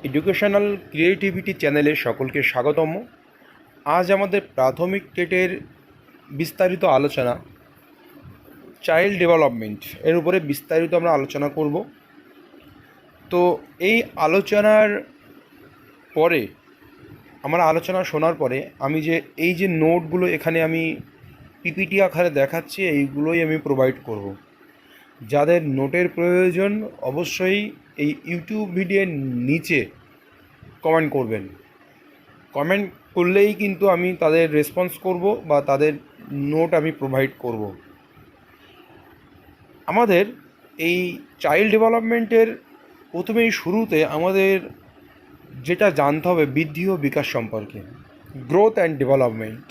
Educational creativity চ্যানেলে সকলকে স্বাগতম। আজ আমাদের প্রাথমিক টেটের বিস্তারিত আলোচনা চাইল্ড ডেভেলপমেন্ট এর উপরে বিস্তারিত আমরা আলোচনা করব। তো এই আলোচনার পরে আমার আলোচনা শোনার পরে আমি এই যে নোটগুলো এখানে আমি পিপিটি আকারে দেখাচ্ছি, এইগুলোই আমি প্রোভাইড করব। যাদের নোটের প্রয়োজন অবশ্যই এই ইউটিউব ভিডিওর নিচে কমেন্ট করবেন। কমেন্ট করলেই কিন্তু আমি তাদের রেসপন্স করব বা তাদের নোট আমি প্রোভাইড করব। আমাদের এই চাইল্ড ডেভেলপমেন্টের প্রথমেই শুরুতে আমাদের যেটা জানতে হবে বৃদ্ধি ও বিকাশ সম্পর্কে, গ্রোথ অ্যান্ড ডেভেলপমেন্ট।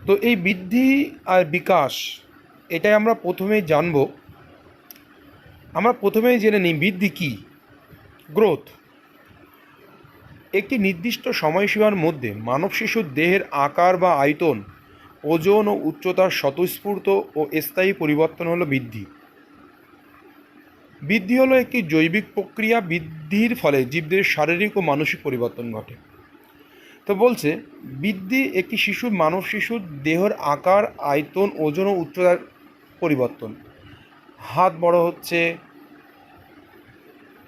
তো এই বৃদ্ধি আর বিকাশ এটাই আমরা প্রথমেই জানব। আমরা প্রথমেই জেনে নিই বৃদ্ধি কী। গ্রোথ একটি নির্দিষ্ট সময়সীমার মধ্যে মানব শিশুর দেহের আকার বা আয়তন, ওজন ও উচ্চতার স্বতঃস্ফূর্ত ও স্থায়ী পরিবর্তন হলো বৃদ্ধি। বৃদ্ধি হলো একটি জৈবিক প্রক্রিয়া। বৃদ্ধির ফলে জীবদের শারীরিক ও মানসিক পরিবর্তন ঘটে। তো বলছে বৃদ্ধি একটি মানব শিশুর দেহের আকার, আয়তন, ওজন ও উচ্চতার পরিবর্তন। হাত বড় হচ্ছে,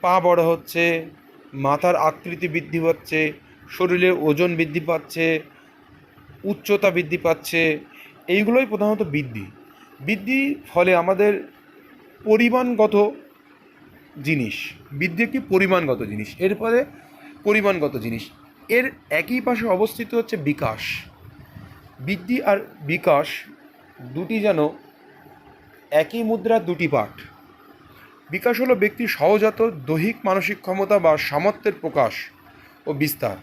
পা বড় হচ্ছে, মাথার আকৃতি বৃদ্ধি পাচ্ছে, শরীরের ওজন বৃদ্ধি পাচ্ছে, উচ্চতা বৃদ্ধি পাচ্ছে, এইগুলোই প্রধানত বৃদ্ধি। বৃদ্ধির ফলে আমাদের পরিমাণগত জিনিস, বৃদ্ধি একটি পরিমাণগত জিনিস, এরপরে পরিমাণগত জিনিস, এর একই পাশে অবস্থিত হচ্ছে বিকাশ। বৃদ্ধি আর বিকাশ দুটি যেন একই মুদ্রার দুটি পাঠ। বিকাশ হলো ব্যক্তির সহজাত দৈহিক মানসিক ক্ষমতা বা সামর্থ্যের প্রকাশ ও বিস্তার।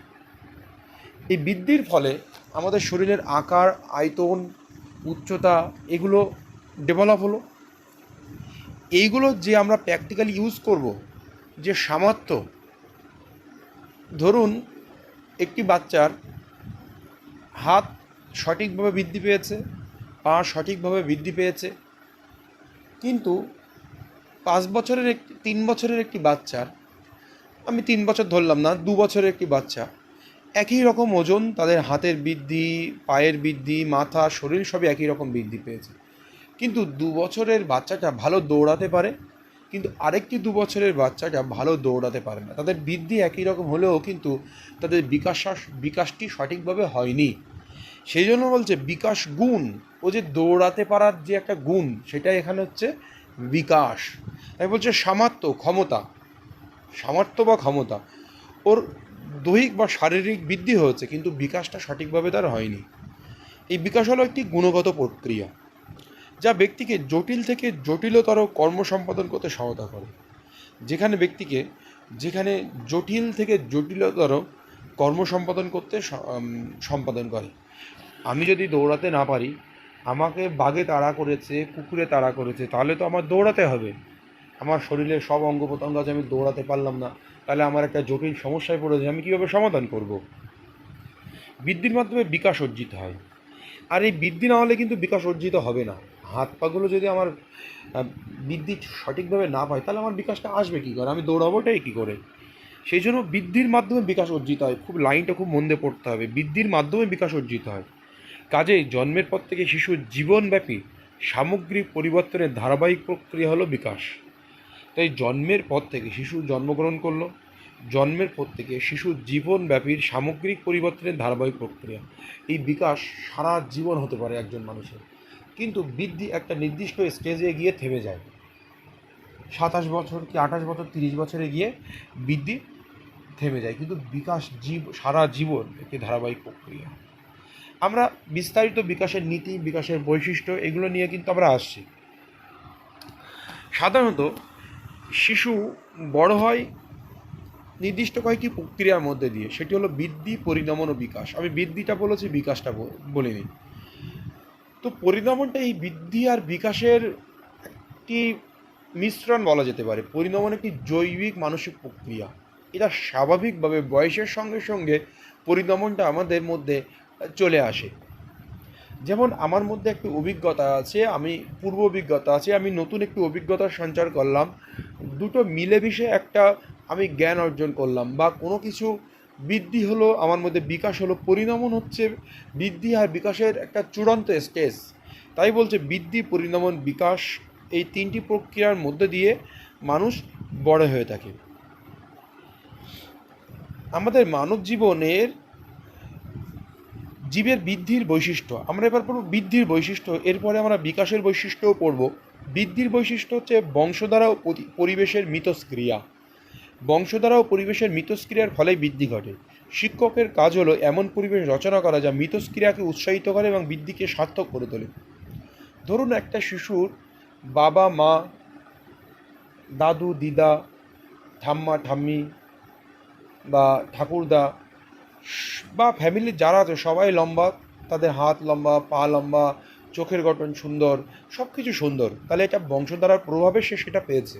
এই বৃদ্ধির ফলে আমাদের শরীরের আকার, আয়তন, উচ্চতা এগুলো ডেভেলপ হলো। এইগুলো যে আমরা প্র্যাকটিক্যালি ইউজ করব, যে সামর্থ্য, ধরুন একটি বাচ্চার হাত সঠিকভাবে বৃদ্ধি পেয়েছে, পা সঠিকভাবে বৃদ্ধি পেয়েছে, কিন্তু 3 বছরের একটি বাচ্চার, আমি 3 বছর ধরলাম না, 2 বছরের একটি বাচ্চা, একই রকম ওজন, তাদের হাতের বৃদ্ধি, পায়ের বৃদ্ধি, মাথা, শরীর সবই একই রকম বৃদ্ধি পেয়েছে, কিন্তু 2 বছরের বাচ্চাটা ভালো দৌড়াতে পারে, কিন্তু আরেকটি 2 বছরের বাচ্চাটা ভালো দৌড়াতে পারে না। তাদের বৃদ্ধি একই রকম হলেও কিন্তু তাদের বিকাশটি সঠিকভাবে হয়নি। সেই জন্য বলছে বিকাশ গুণ, ও যে দৌড়াতে পারার যে একটা গুণ, সেটা এখানে হচ্ছে বিকাশ। তাই বলছে সামর্থ্য বা ক্ষমতা ওর দৈহিক বা শারীরিক বৃদ্ধি হয়েছে, কিন্তু বিকাশটা সঠিকভাবে তার হয়নি। এই বিকাশ হলো একটি গুণগত প্রক্রিয়া যা ব্যক্তিকে জটিল থেকে জটিলতর কর্ম সম্পাদন করতে সহায়তা করে। যেখানে জটিল থেকে জটিলতর কর্ম সম্পাদন করে। আমি যদি দৌড়াতে না পারি, আমাকে বাঘে তাড়া করেছে, কুকুরে তাড়া করেছে, তাহলে তো আমার দৌড়াতে হবে। আমার শরীরের সব অঙ্গ প্রত্যঙ্গ আছে, আমি দৌড়াতে পারলাম না, তাহলে আমার একটা জটিল সমস্যায় পড়েছে, আমি কীভাবে সমাধান করব? বৃদ্ধির মাধ্যমে বিকাশ অর্জিত হয়, আর এই বৃদ্ধি না হলে কিন্তু বিকাশ অর্জিত হবে না। হাত পাগুলো যদি আমার বৃদ্ধি সঠিকভাবে না পায়, তাহলে আমার বিকাশটা আসবে কী করে? আমি দৌড়াবোটাই কী করে? সেই জন্য বৃদ্ধির মাধ্যমে বিকাশ অর্জিত হয়। লাইনটা খুব মন দিয়ে পড়তে হবে, বৃদ্ধির মাধ্যমে বিকাশ অর্জিত হয়। কাজেই জন্মের পর থেকে শিশুর জীবনব্যাপী সামগ্রিক পরিবর্তনের ধারাবাহিক প্রক্রিয়া হলো বিকাশ। তাই জন্মের পর থেকে শিশু জন্মগ্রহণ করলো, জন্মের পর থেকে শিশুর জীবনব্যাপীর সামগ্রিক পরিবর্তনের ধারাবাহিক প্রক্রিয়া। এই বিকাশ সারা জীবন হতে পারে একজন মানুষের, কিন্তু বৃদ্ধি একটা নির্দিষ্ট স্টেজে গিয়ে থেমে যায়। 27 বছর কি 28 বছর, 30 বছরে গিয়ে বৃদ্ধি থেমে যায়, কিন্তু বিকাশ সারা জীবন একটি ধারাবাহিক প্রক্রিয়া। আমরা বিস্তারিত বিকাশের নীতি, বিকাশের বৈশিষ্ট্য এগুলো নিয়ে কিন্তু আমরা আসছি। সাধারণত শিশু বড় হয় নির্দিষ্ট কয়েকটি প্রক্রিয়ার মধ্যে দিয়ে, সেটি হলো বৃদ্ধি, পরিণমন ও বিকাশ। আমি বৃদ্ধিটা বলেছি, বিকাশটা বলিনি। তো পরিণমনটা এই বৃদ্ধি আর বিকাশের একটি মিশ্রণ বলা যেতে পারে। পরিণমন একটি জৈবিক মানসিক প্রক্রিয়া, এটা স্বাভাবিকভাবে বয়সের সঙ্গে সঙ্গে পরিণমনটা আমাদের মধ্যে চলে আসে। যেমন আমার মধ্যে একটি অভিজ্ঞতা আছে, আমি নতুন একটি অভিজ্ঞতার সঞ্চার করলাম, দুটো মিলেমিশে একটা আমি জ্ঞান অর্জন করলাম বা কোনো কিছু বৃদ্ধি হলো, আমার মধ্যে বিকাশ হলো, পরিণমন হচ্ছে বৃদ্ধি আর বিকাশের একটা চূড়ান্ত স্টেজ। তাই বলছে বৃদ্ধি, পরিণমন, বিকাশ, এই তিনটি প্রক্রিয়ার মধ্যে দিয়ে মানুষ বড় হয়ে থাকে। আমাদের মানব জীবনের জীবের বৃদ্ধির বৈশিষ্ট্য, আমরা এবার পড়ব বৃদ্ধির বৈশিষ্ট্য, এরপরে আমরা বিকাশের বৈশিষ্ট্যও পড়ব। বৃদ্ধির বৈশিষ্ট্য হচ্ছে বংশধারা ও পরিবেশের মিথস্ক্রিয়া। বংশধারা ও পরিবেশের মিথস্ক্রিয়ার ফলেই বৃদ্ধি ঘটে। শিক্ষকের কাজ হলো এমন পরিবেশ রচনা করা যা মিথস্ক্রিয়াকে উৎসাহিত করে এবং বৃদ্ধিকে সার্থক করে তোলে। ধরুন একটা শিশুর বাবা মা, দাদু দিদা, ঠাম্মা ঠাম্মি বা ঠাকুরদা বা ফ্যামিলির যারা আছে সবাই লম্বা, তাদের হাত লম্বা, পা লম্বা, চোখের গঠন সুন্দর, সব কিছু সুন্দর, তাহলে এটা বংশধারার প্রভাবে সে সেটা পেয়েছে।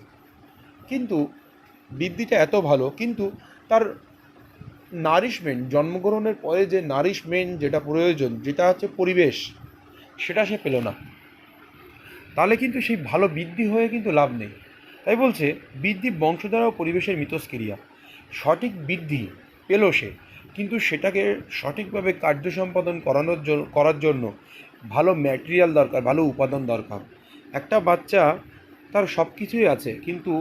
কিন্তু বৃদ্ধিটা এত ভালো, কিন্তু তার নারিশমেন্ট, জন্মগ্রহণের পরে যে নারিশমেন্ট যেটা প্রয়োজন, যেটা হচ্ছে পরিবেশ, সেটা সে পেল না। তাহলে কিন্তু সেই ভালো বৃদ্ধি হয়ে কিন্তু লাভ নেই। তাই বলছে বৃদ্ধি বংশধারা ও পরিবেশের মিথস্ক্রিয়া। সঠিক বৃদ্ধি পেল সে, কিন্তু সেটাকে সঠিকভাবে কার্য সম্পাদন করার জন্য ভালো ম্যাটেরিয়াল দরকার, ভালো উপাদান দরকার। একটা বাচ্চা তার সব কিছুই আছে, কিন্তু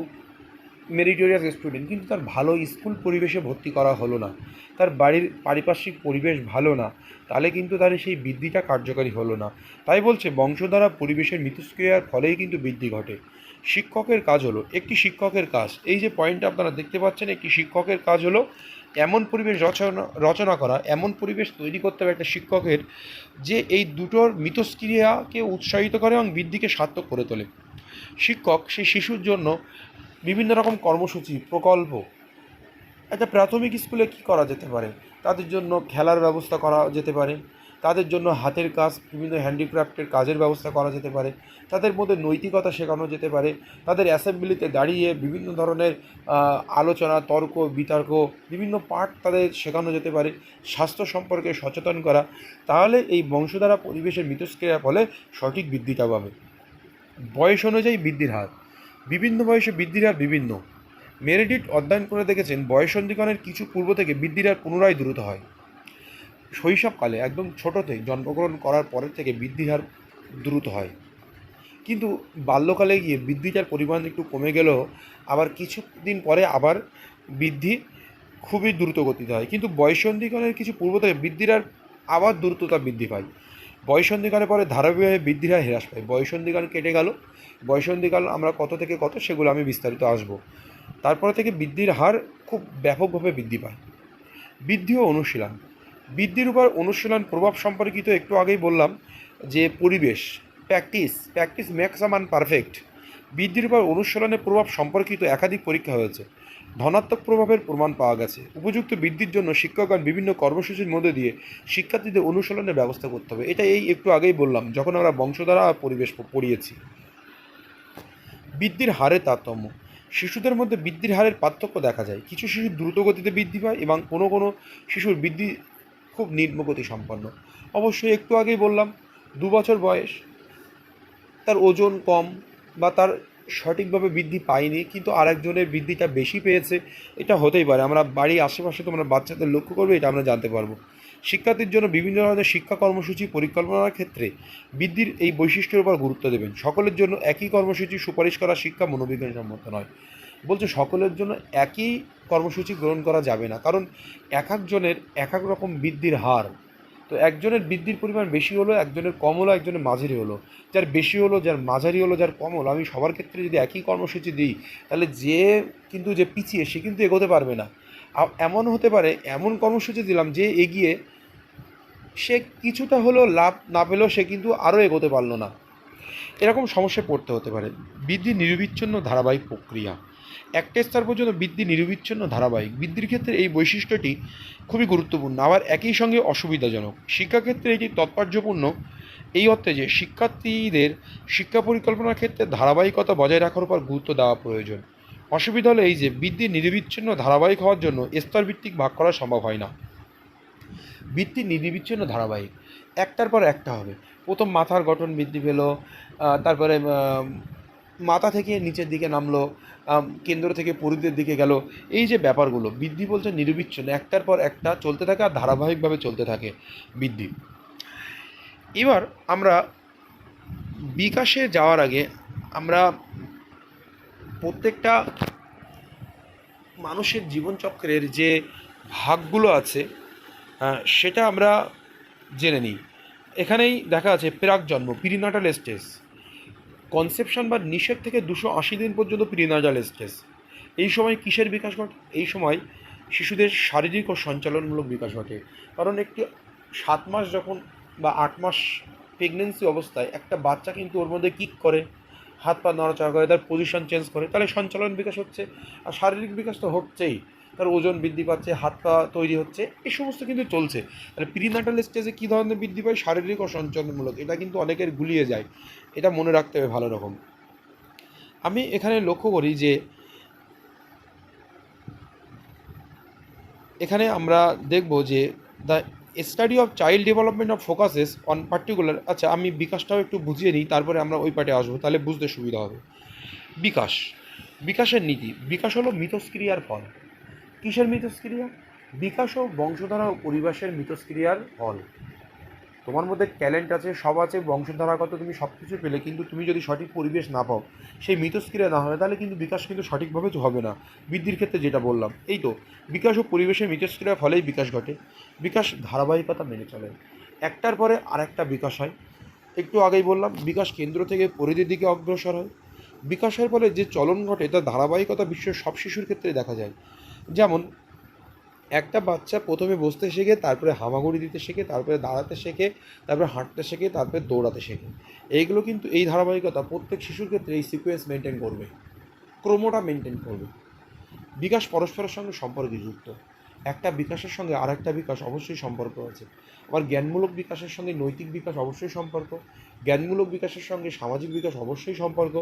মেরিটোরিয়াস স্টুডেন্ট, কিন্তু তার ভালো স্কুল পরিবেশে ভর্তি করা হলো না, তার বাড়ির পারিপার্শ্বিক পরিবেশ ভালো না, তাহলে কিন্তু তার সেই বৃদ্ধিটা কার্যকারী হলো না। তাই বলছে বংশধারা পরিবেশের মিথস্ক্রিয়ার ফলেই কিন্তু বৃদ্ধি ঘটে। শিক্ষকের কাজ হলো, একটি শিক্ষকের কাজ, এই যে পয়েন্টটা আপনারা দেখতে পাচ্ছেন, একটি শিক্ষকের কাজ হলো এমন পরিবেশ রচনা করা, এমন পরিবেশ তৈরি করতে হবে একটা শিক্ষকের, যে এই দুটোর মিথস্ক্রিয়াকে উৎসাহিত করে এবং বৃদ্ধিকে সার্থক করে তোলে। শিক্ষক সেই শিশুর জন্য বিভিন্ন রকম কর্মসূচি, প্রকল্প, একটা প্রাথমিক স্কুলে কী করা যেতে পারে, তাদের জন্য খেলার ব্যবস্থা করা যেতে পারে, তাদের জন্য হাতের কাজ, বিভিন্ন হ্যান্ডিক্রাফটের কাজের ব্যবস্থা করা যেতে পারে, তাদের মধ্যে নৈতিকতা শেখানো যেতে পারে, তাদের অ্যাসেম্বলিতে দাঁড়িয়ে বিভিন্ন ধরনের আলোচনা, তর্ক বিতর্ক, বিভিন্ন পাঠ তাদের শেখানো যেতে পারে, স্বাস্থ্য সম্পর্কে সচেতন করা। তাহলে এই বংশধারা পরিবেশের মিথস্ক্রিয়ার ফলে সঠিক বৃদ্ধিটা পাবে। বয়স অনুযায়ী বৃদ্ধির হার, বিভিন্ন বয়সে বৃদ্ধির হার বিভিন্ন। মেরিডিট অধ্যয়ন করে দেখেছেন বয়ঃসন্ধিকরণের কিছু পূর্ব থেকে বৃদ্ধির হার পুনরায় দ্রুত হয়। শৈশবকালে একদম ছোটোতে জন্মগ্রহণ করার পরের থেকে বৃদ্ধির হার দ্রুত হয়, কিন্তু বাল্যকালে গিয়ে বৃদ্ধিটার পরিমাণ একটু কমে গেলেও আবার কিছুদিন পরে আবার বৃদ্ধি খুবই দ্রুত গতিতে হয়। কিন্তু বয়ঃসন্ধিকরণের কিছু পূর্ব থেকে বৃদ্ধির হার আবার দ্রুততা বৃদ্ধি পায়। বয়ঃসন্ধিকালের পরে ধারাবাহিকভাবে বৃদ্ধির হার হ্রাস পায়। বয়ঃসন্ধিকাল কেটে গেল, বয়ঃসন্ধিকাল আমরা কত থেকে কত সেগুলো আমি বিস্তারিত আসবো। তারপরে থেকে বৃদ্ধির হার খুব ব্যাপকভাবে বৃদ্ধি পায়। বৃদ্ধি ও অনুশীলন, বৃদ্ধির উপর অনুশীলন প্রভাব সম্পর্কিত একটু আগেই বললাম যে পরিবেশ, practice makes a man perfect. বৃদ্ধির উপর অনুশীলনের প্রভাব সম্পর্কিত একাধিক পরীক্ষা হয়েছে, ধনাত্মক প্রভাবের প্রমাণ পাওয়া গেছে। উপযুক্ত বৃদ্ধির জন্য শিক্ষকগণ বিভিন্ন কর্মসূচির মধ্যে দিয়ে শিক্ষার্থীদের অনুশীলনের ব্যবস্থা করতে হবে। এটা এই একটু আগেই বললাম যখন আমরা বংশধারা পরিবেশ পড়িয়েছি। বৃদ্ধির হারের তারতম্য, শিশুদের মধ্যে বৃদ্ধির হারের পার্থক্য দেখা যায়। কিছু শিশু দ্রুত গতিতে বৃদ্ধি পায় এবং কোনো কোনো শিশুর বৃদ্ধি খুব নিম্নগতি সম্পন্ন। অবশ্যই একটু আগেই বললাম 2 বছর বয়স, তার ওজন কম বা তার সঠিকভাবে বৃদ্ধি পায়নি, কিন্তু আরেকজনের বৃদ্ধিটা বেশি পেয়েছে, এটা হতেই পারে। আমরা বাড়ির আশেপাশে তোমরা বাচ্চাদের লক্ষ্য করবে, এটা আমরা জানতে পারবো। শিক্ষার্থীর জন্য বিভিন্ন ধরনের শিক্ষা কর্মসূচি পরিকল্পনার ক্ষেত্রে বৃদ্ধির এই বৈশিষ্ট্যের উপর গুরুত্ব দেবেন। সকলের জন্য একই কর্মসূচি সুপারিশ করা শিক্ষা মনোবিজ্ঞানসম্মত নয়। বলছে সকলের জন্য একই কর্মসূচি গ্রহণ করা যাবে না, কারণ এক একজনের এক এক রকম বৃদ্ধির হার। তো একজনের বৃদ্ধির পরিমাণ বেশি হলো, একজনের কম হলো, একজনের মাঝারি হলো। যার বেশি হলো, যার মাঝারি হলো, যার কম হলো, আমি সবার ক্ষেত্রে যদি একই কর্মসূচি দিই, তাহলে যে পিছিয়ে সে কিন্তু এগোতে পারবে না। এমন হতে পারে এমন কর্মসূচি দিলাম যে এগিয়ে, সে কিছুটা হলেও লাভ না পেলেও সে কিন্তু আরও এগোতে পারলো না। এরকম সমস্যায় পড়তে হতে পারে। বৃদ্ধি নিরবিচ্ছিন্ন ধারাবাহিক প্রক্রিয়া, একটা স্তর পর্যন্ত বৃদ্ধি নিরবিচ্ছিন্ন ধারাবাহিক। বৃদ্ধির ক্ষেত্রে এই বৈশিষ্ট্যটি খুবই গুরুত্বপূর্ণ, আবার একই সঙ্গে অসুবিধাজনক। শিক্ষাক্ষেত্রে এটি তাৎপর্যপূর্ণ এই অর্থে যে শিক্ষার্থীদের শিক্ষা পরিকল্পনার ক্ষেত্রে ধারাবাহিকতা বজায় রাখার উপর গুরুত্ব দেওয়া প্রয়োজন। অসুবিধা হলো এই যে বৃদ্ধি নিরবিচ্ছিন্ন ধারাবাহিক হওয়ার জন্য স্তরভিত্তিক ভাগ করা সম্ভব হয় না। বৃদ্ধি নিরবিচ্ছিন্ন ধারাবাহিক, একটার পর একটা হবে। প্রথম মাথার গঠন বৃদ্ধি পেল, তারপরে মাথা থেকে নিচের দিকে নামলো, কেন্দ্র থেকে পরিধির দিকে গেল। এই যে ব্যাপারগুলো, বৃদ্ধি বলছে নিরবিচ্ছিন্ন, একটার পর একটা চলতে থাকে আর ধারাবাহিকভাবে চলতে থাকে বৃদ্ধি। এবার আমরা বিকাশে যাওয়ার আগে আমরা প্রত্যেকটা মানুষের জীবনচক্রের যে ভাগগুলো আছে সেটা আমরা জেনে নিই। এখানেই দেখা আছে প্রাক জন্ম, প্রিনাটাল স্টেজ, কনসেপশন বা নিষেধ থেকে 280 দিন পর্যন্ত প্রিনাটাল স্টেজ। এই সময় কিসের বিকাশ ঘটে? এই সময় শিশুদের শারীরিক ও সঞ্চালনমূলক বিকাশ ঘটে। কারণ একটি 7 মাস যখন বা 8 মাস প্রেগনেন্সি অবস্থায় একটা বাচ্চা কিন্তু ওর মধ্যে কিক করে, হাত পা নড়াচড়া করে, তার পজিশন চেঞ্জ করে, তাহলে সঞ্চালন বিকাশ হচ্ছে। আর শারীরিক বিকাশ তো হচ্ছেই, তার ওজন বৃদ্ধি পাচ্ছে, হাত পা তৈরি হচ্ছে, এই সমস্ত কিন্তু চলছে। তাহলে প্রিনাটাল স্টেজে কী ধরনের বৃদ্ধি পায়? শারীরিক ও সঞ্চালনমূলক। এটা কিন্তু অনেকের গুলিয়ে যায়, এটা মনে রাখতে হবে ভালো রকম। আমি এখানে লক্ষ্য করি যে এখানে আমরা দেখব যে the study of child development of focuses on particular. আচ্ছা, আমি বিকাশটাও একটু বুঝিয়ে নিই, তারপরে আমরা ওই পার্টে আসবো, তাহলে বুঝতে সুবিধা হবে। বিকাশ, বিকাশের নীতি। বিকাশ হলো মিথস্ক্রিয়ার ফল। কিসের মিথস্ক্রিয়া? বিকাশ ও বংশধারা ও পরিবেশের মিথস্ক্রিয়ার ফল। তোমার মধ্যে ট্যালেন্ট আছে, সব আছে, বংশধারাগত তুমি সব কিছু পেলে, কিন্তু তুমি যদি সঠিক পরিবেশ না পাও, সেই মিথস্ক্রিয়া না হয়, তাহলে কিন্তু বিকাশ কিন্তু সঠিকভাবে হবে না। বৃদ্ধির ক্ষেত্রে যেটা বললাম, এই তো বিকাশ ও পরিবেশের মিথস্ক্রিয়ার ফলেই বিকাশ ঘটে। বিকাশ ধারাবাহিকতা মেনে চলে, একটার পরে আরেকটা বিকাশ হয়। একটু আগেই বললাম বিকাশ কেন্দ্র থেকে পরিধির দিকে অগ্রসর হয়। বিকাশের ফলে যে চলন ঘটে তার ধারাবাহিকতা বিশ্বের সব শিশুর ক্ষেত্রে দেখা যায়। যেমন একটা বাচ্চা প্রথমে বসতে শেখে, তারপরে হামাগুড়ি দিতে শেখে, তারপরে দাঁড়াতে শেখে, তারপরে হাঁটতে শেখে, তারপরে দৌড়াতে শেখে। এইগুলো কিন্তু এই ধারাবাহিকতা প্রত্যেক শিশুর ক্ষেত্রে এই সিকোয়েন্স মেনটেন করবে, ক্রমটা মেনটেন করবে। বিকাশ পরস্পরের সঙ্গে সম্পর্কযুক্ত। একটা বিকাশের সঙ্গে আর একটা বিকাশ অবশ্যই সম্পর্ক আছে। আবার জ্ঞানমূলক বিকাশের সঙ্গে নৈতিক বিকাশ অবশ্যই সম্পর্ক, জ্ঞানমূলক বিকাশের সঙ্গে সামাজিক বিকাশ অবশ্যই সম্পর্ক।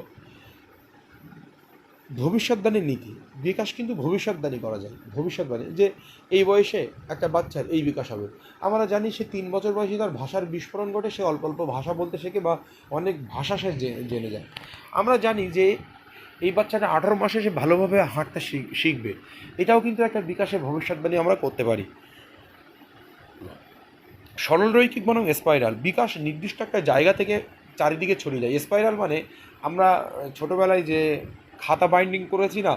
ভবিষ্যৎবাণীর নীতি। বিকাশ কিন্তু ভবিষ্যৎবাণী করা যায়। ভবিষ্যৎবাণী যে এই বয়সে একটা বাচ্চার এই বিকাশ হবে। আমরা জানি সে 3 বছর বয়সে তার ভাষার বিস্ফোরণ ঘটে, সে অল্প অল্প ভাষা বলতে শেখে বা অনেক ভাষা সে জেনে যায়। আমরা জানি যে এই বাচ্চাটা 18 মাসে সে ভালোভাবে হাঁটতে শিখবে। এটাও কিন্তু একটা বিকাশের ভবিষ্যৎবাণী আমরা করতে পারি। সরলরৈখিক বনাম স্পাইরাল। বিকাশ নির্দিষ্ট একটা জায়গা থেকে চারিদিকে ছড়িয়ে যায়। স্পাইরাল মানে আমরা ছোটোবেলায় যে খাতা বাইন্ডিং করেছি না,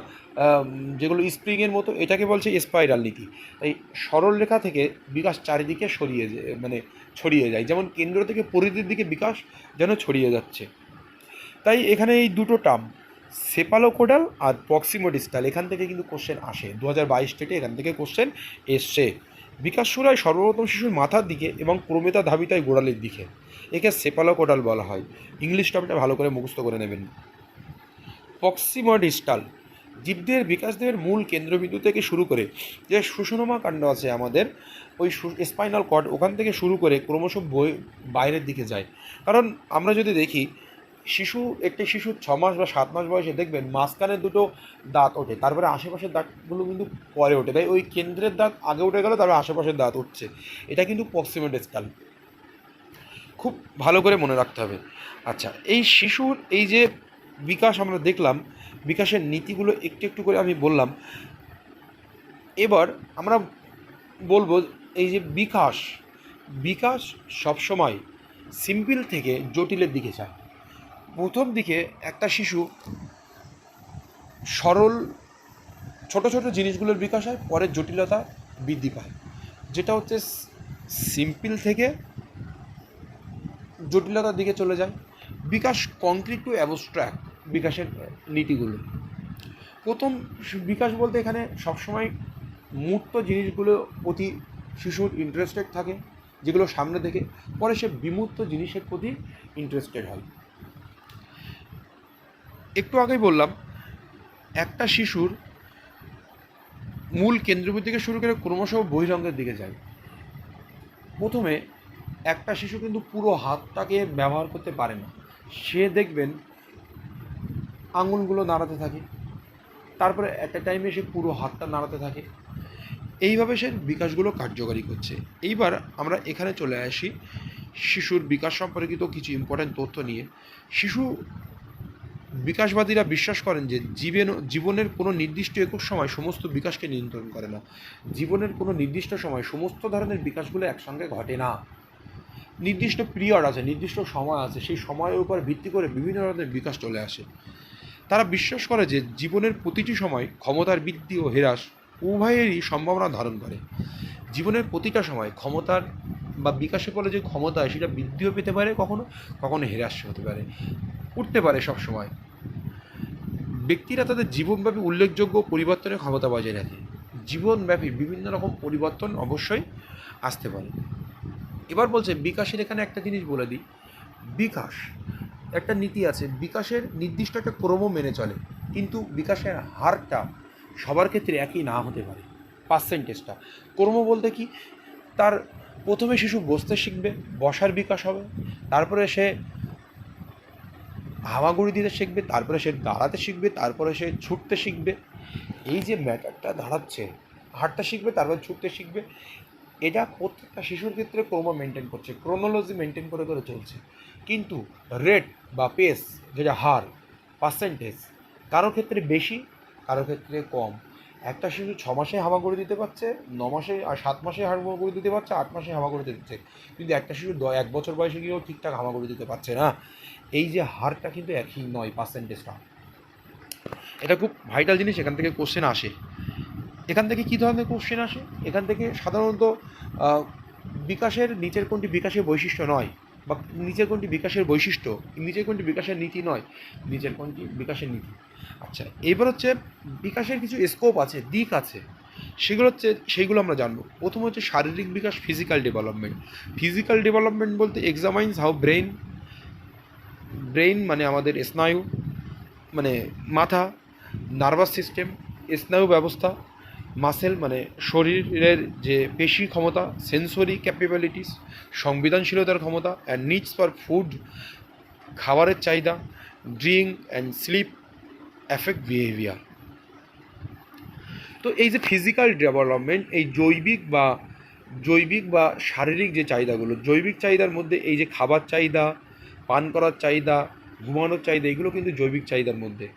যেগুলো স্প্রিংয়ের মতো, এটাকে বলছে স্পাইরাল নীতি। এই সরল রেখা থেকে বিকাশ চারিদিকে সরিয়ে যায়, মানে ছড়িয়ে যায়, যেমন কেন্দ্র থেকে পরিধির দিকে বিকাশ যেন ছড়িয়ে যাচ্ছে। তাই এখানে এই দুটো টার্ম সেপালোকোডাল আর প্রক্সিমোডিস্টাল, এখান থেকে কিন্তু কোশ্চেন আসে। 2022 থেকে এখান থেকে কোশ্চেন এসছে। বিকাশ শুরু হয় সর্বপ্রথম শিশুর মাথার দিকে এবং ক্রমেতা ধাবিত হয় গোড়ালির দিকে। একে সেপালোকোডাল বলা হয়। ইংলিশ টার্মটা ভালো করে মুখস্থ করে নেবেন। প্রক্সিমোডিস্টাল জীবদের বিকাশ দেহের মূল কেন্দ্রবিন্দু থেকে শুরু করে যে সুষুম্না কাণ্ড আছে আমাদের, ওই স্পাইনাল কর্ড, ওখান থেকে শুরু করে ক্রমশ বাইরের দিকে যায়। কারণ আমরা যদি দেখি একটি শিশু 6 মাস বা 7 মাস বয়সে দেখবেন মাঝখানে দুটো দাঁত ওঠে, তারপরে আশেপাশের দাঁতগুলো কিন্তু পরে ওঠে। তাই ওই কেন্দ্রের দাঁত আগে উঠে গেল, তারপরে আশেপাশের দাঁত উঠছে। এটা কিন্তু প্রক্সিমোডিস্টাল, খুব ভালো করে মনে রাখতে হবে। আচ্ছা, এই শিশুর এই যে বিকাশ আমরা দেখলাম, বিকাশের নীতিগুলো একটু একটু করে আমি বললাম। এবার আমরা বলবো এই যে বিকাশ বিকাশ সবসময় সিম্পল থেকে জটিলের দিকে যায়। প্রথম দিকে একটা শিশু সরল ছোট ছোট জিনিসগুলোর বিকাশ হয়, পরে জটিলতা বৃদ্ধি পায়। যেটা হচ্ছে সিম্পল থেকে জটিলতার দিকে চলে যায়। বিকাশ কংক্রিট টু অ্যাবস্ট্রাক্ট, বিকাশের নীতিগুলো। প্রথম বিকাশ বলতে এখানে সবসময় মূর্ত জিনিসগুলো প্রতি শিশুর ইন্টারেস্টেড থাকে, যেগুলো সামনে থেকে, পরে সে বিমূর্ত জিনিসের প্রতি ইন্টারেস্টেড হয়। একটু আগেই বললাম একটা শিশুর মূল কেন্দ্রবিন্দু থেকে শুরু করে ক্রমশ বহিরঙ্গের দিকে যায়। প্রথমে একটা শিশু কিন্তু পুরো হাতটাকে ব্যবহার করতে পারে না, সে দেখবেন আঙুলগুলো নাড়াতে থাকে, তারপরে একটা টাইমে সে পুরো হাতটা নাড়াতে থাকে। এইভাবে সে বিকাশগুলো কার্যকারী করছে। এইবার আমরা এখানে চলে আসি শিশুর বিকাশ সম্পর্কিত কিছু ইম্পর্ট্যান্ট তথ্য নিয়ে। শিশু বিকাশবাদীরা বিশ্বাস করেন যে জীবনের কোনো নির্দিষ্ট একক সময় সমস্ত বিকাশকে নিয়ন্ত্রণ করে না। জীবনের কোনো নির্দিষ্ট সময় সমস্ত ধরনের বিকাশগুলো একসঙ্গে ঘটে না। নির্দিষ্ট পিরিয়ড আছে, নির্দিষ্ট সময় আছে, সেই সময়ের উপর ভিত্তি করে বিভিন্ন ধরনের বিকাশ চলে আসে। তারা বিশ্বাস করে যে জীবনের প্রতিটি সময় ক্ষমতার বৃদ্ধি ও হ্রাস উভয়েরই সম্ভাবনা ধারণ করে। জীবনের প্রতিটা সময় ক্ষমতার বা বিকাশের ফলে যে ক্ষমতা সেটা বৃদ্ধিও পেতে পারে, কখনো কখনো হ্রাস হতে পারে, উঠতে পারে সব সময়। ব্যক্তিরা তাদের জীবনব্যাপী উল্লেখযোগ্য পরিবর্তনের ক্ষমতা বজায় রাখে। জীবনব্যাপী বিভিন্ন রকম পরিবর্তন অবশ্যই আসতে পারে। এবার বলছে বিকাশের এখানে একটা জিনিস বলে দিই, বিকাশ একটা নীতি আছে, বিকাশের নির্দিষ্ট একটা ক্রম মেনে চলে, কিন্তু বিকাশের হারটা সবার ক্ষেত্রে একই না হতে পারে, পার্সেন্টেজটা। ক্রম বলতে কি, তার প্রথমে শিশু বসতে শিখবে, বসার বিকাশ হবে, তারপরে সে হামাগুড়ি দিতে শিখবে, তারপরে সে দাঁড়াতে শিখবে, তারপরে সে ছুটতে শিখবে। এই যে ম্যাটারটা দাঁড়াচ্ছে, হাঁটতে শিখবে, তারপরে ছুটতে শিখবে, এটা প্রত্যেকটা শিশুর ক্ষেত্রে ক্রম মেনটেন করছে, ক্রোনোলজি মেনটেন করে করে চলছে। কিন্তু রেট বা পেস, যেটা হার, পার্সেন্টেজ, কারো ক্ষেত্রে বেশি, কারো ক্ষেত্রে কম। একটা শিশু 6 মাসে হামাগুড়ি দিতে পারছে, 9 মাসে আর 7 মাসে হামাগুড়ি দিতে পারছে, 8 মাসে হামাগুড়ি দিতে, কিন্তু একটা শিশু 1 বছর বয়সে গিয়েও ঠিকঠাক হামাগুড়ি দিতে পারছে না। এই যে হারটা কিন্তু একই নয়, পার্সেন্টেজটা। এটা খুব ভাইটাল জিনিস, এখান থেকে কোশ্চেন আসে। এখান থেকে কী ধরনের কোশ্চেন আসে? এখান থেকে সাধারণত বিকাশের নিচের কোনটি বিকাশের বৈশিষ্ট্য নয়, বা নিচের কোনটি বিকাশের বৈশিষ্ট্য, নিচের কোনটি বিকাশের নীতি নয়, নিচের কোনটি বিকাশের নীতি। আচ্ছা, এবার হচ্ছে বিকাশের কিছু স্কোপ আছে, দিক আছে, সেইগুলো আমরা জানবো। প্রথম হচ্ছে শারীরিক বিকাশ, ফিজিক্যাল ডেভেলপমেন্ট। ফিজিক্যাল ডেভেলপমেন্ট বলতে এক্সামাইন্স হাউ ব্রেইন মানে আমাদের স্নায়ু, মানে মাথা, নার্ভাস সিস্টেম, স্নায়ু ব্যবস্থা, মাসেল মানে শরীরের যে পেশি ক্ষমতা, সেন্সরি ক্যাপাবিলিটিস, সংবেদনশীলতার ক্ষমতা, অ্যান্ড নিডস ফর ফুড, খাবারের চাহিদা, drink and sleep affect behaviour. তো এই যে ফিজিক্যাল ডেভেলপমেন্ট, এই জৈবিক বা শারীরিক যে চাহিদাগুলো, জৈবিক চাহিদার মধ্যে এই যে খাবার চাহিদা, পান করার চাহিদা, ঘুমানোর চাহিদা, এগুলো কিন্তু জৈবিক চাহিদার মধ্যে।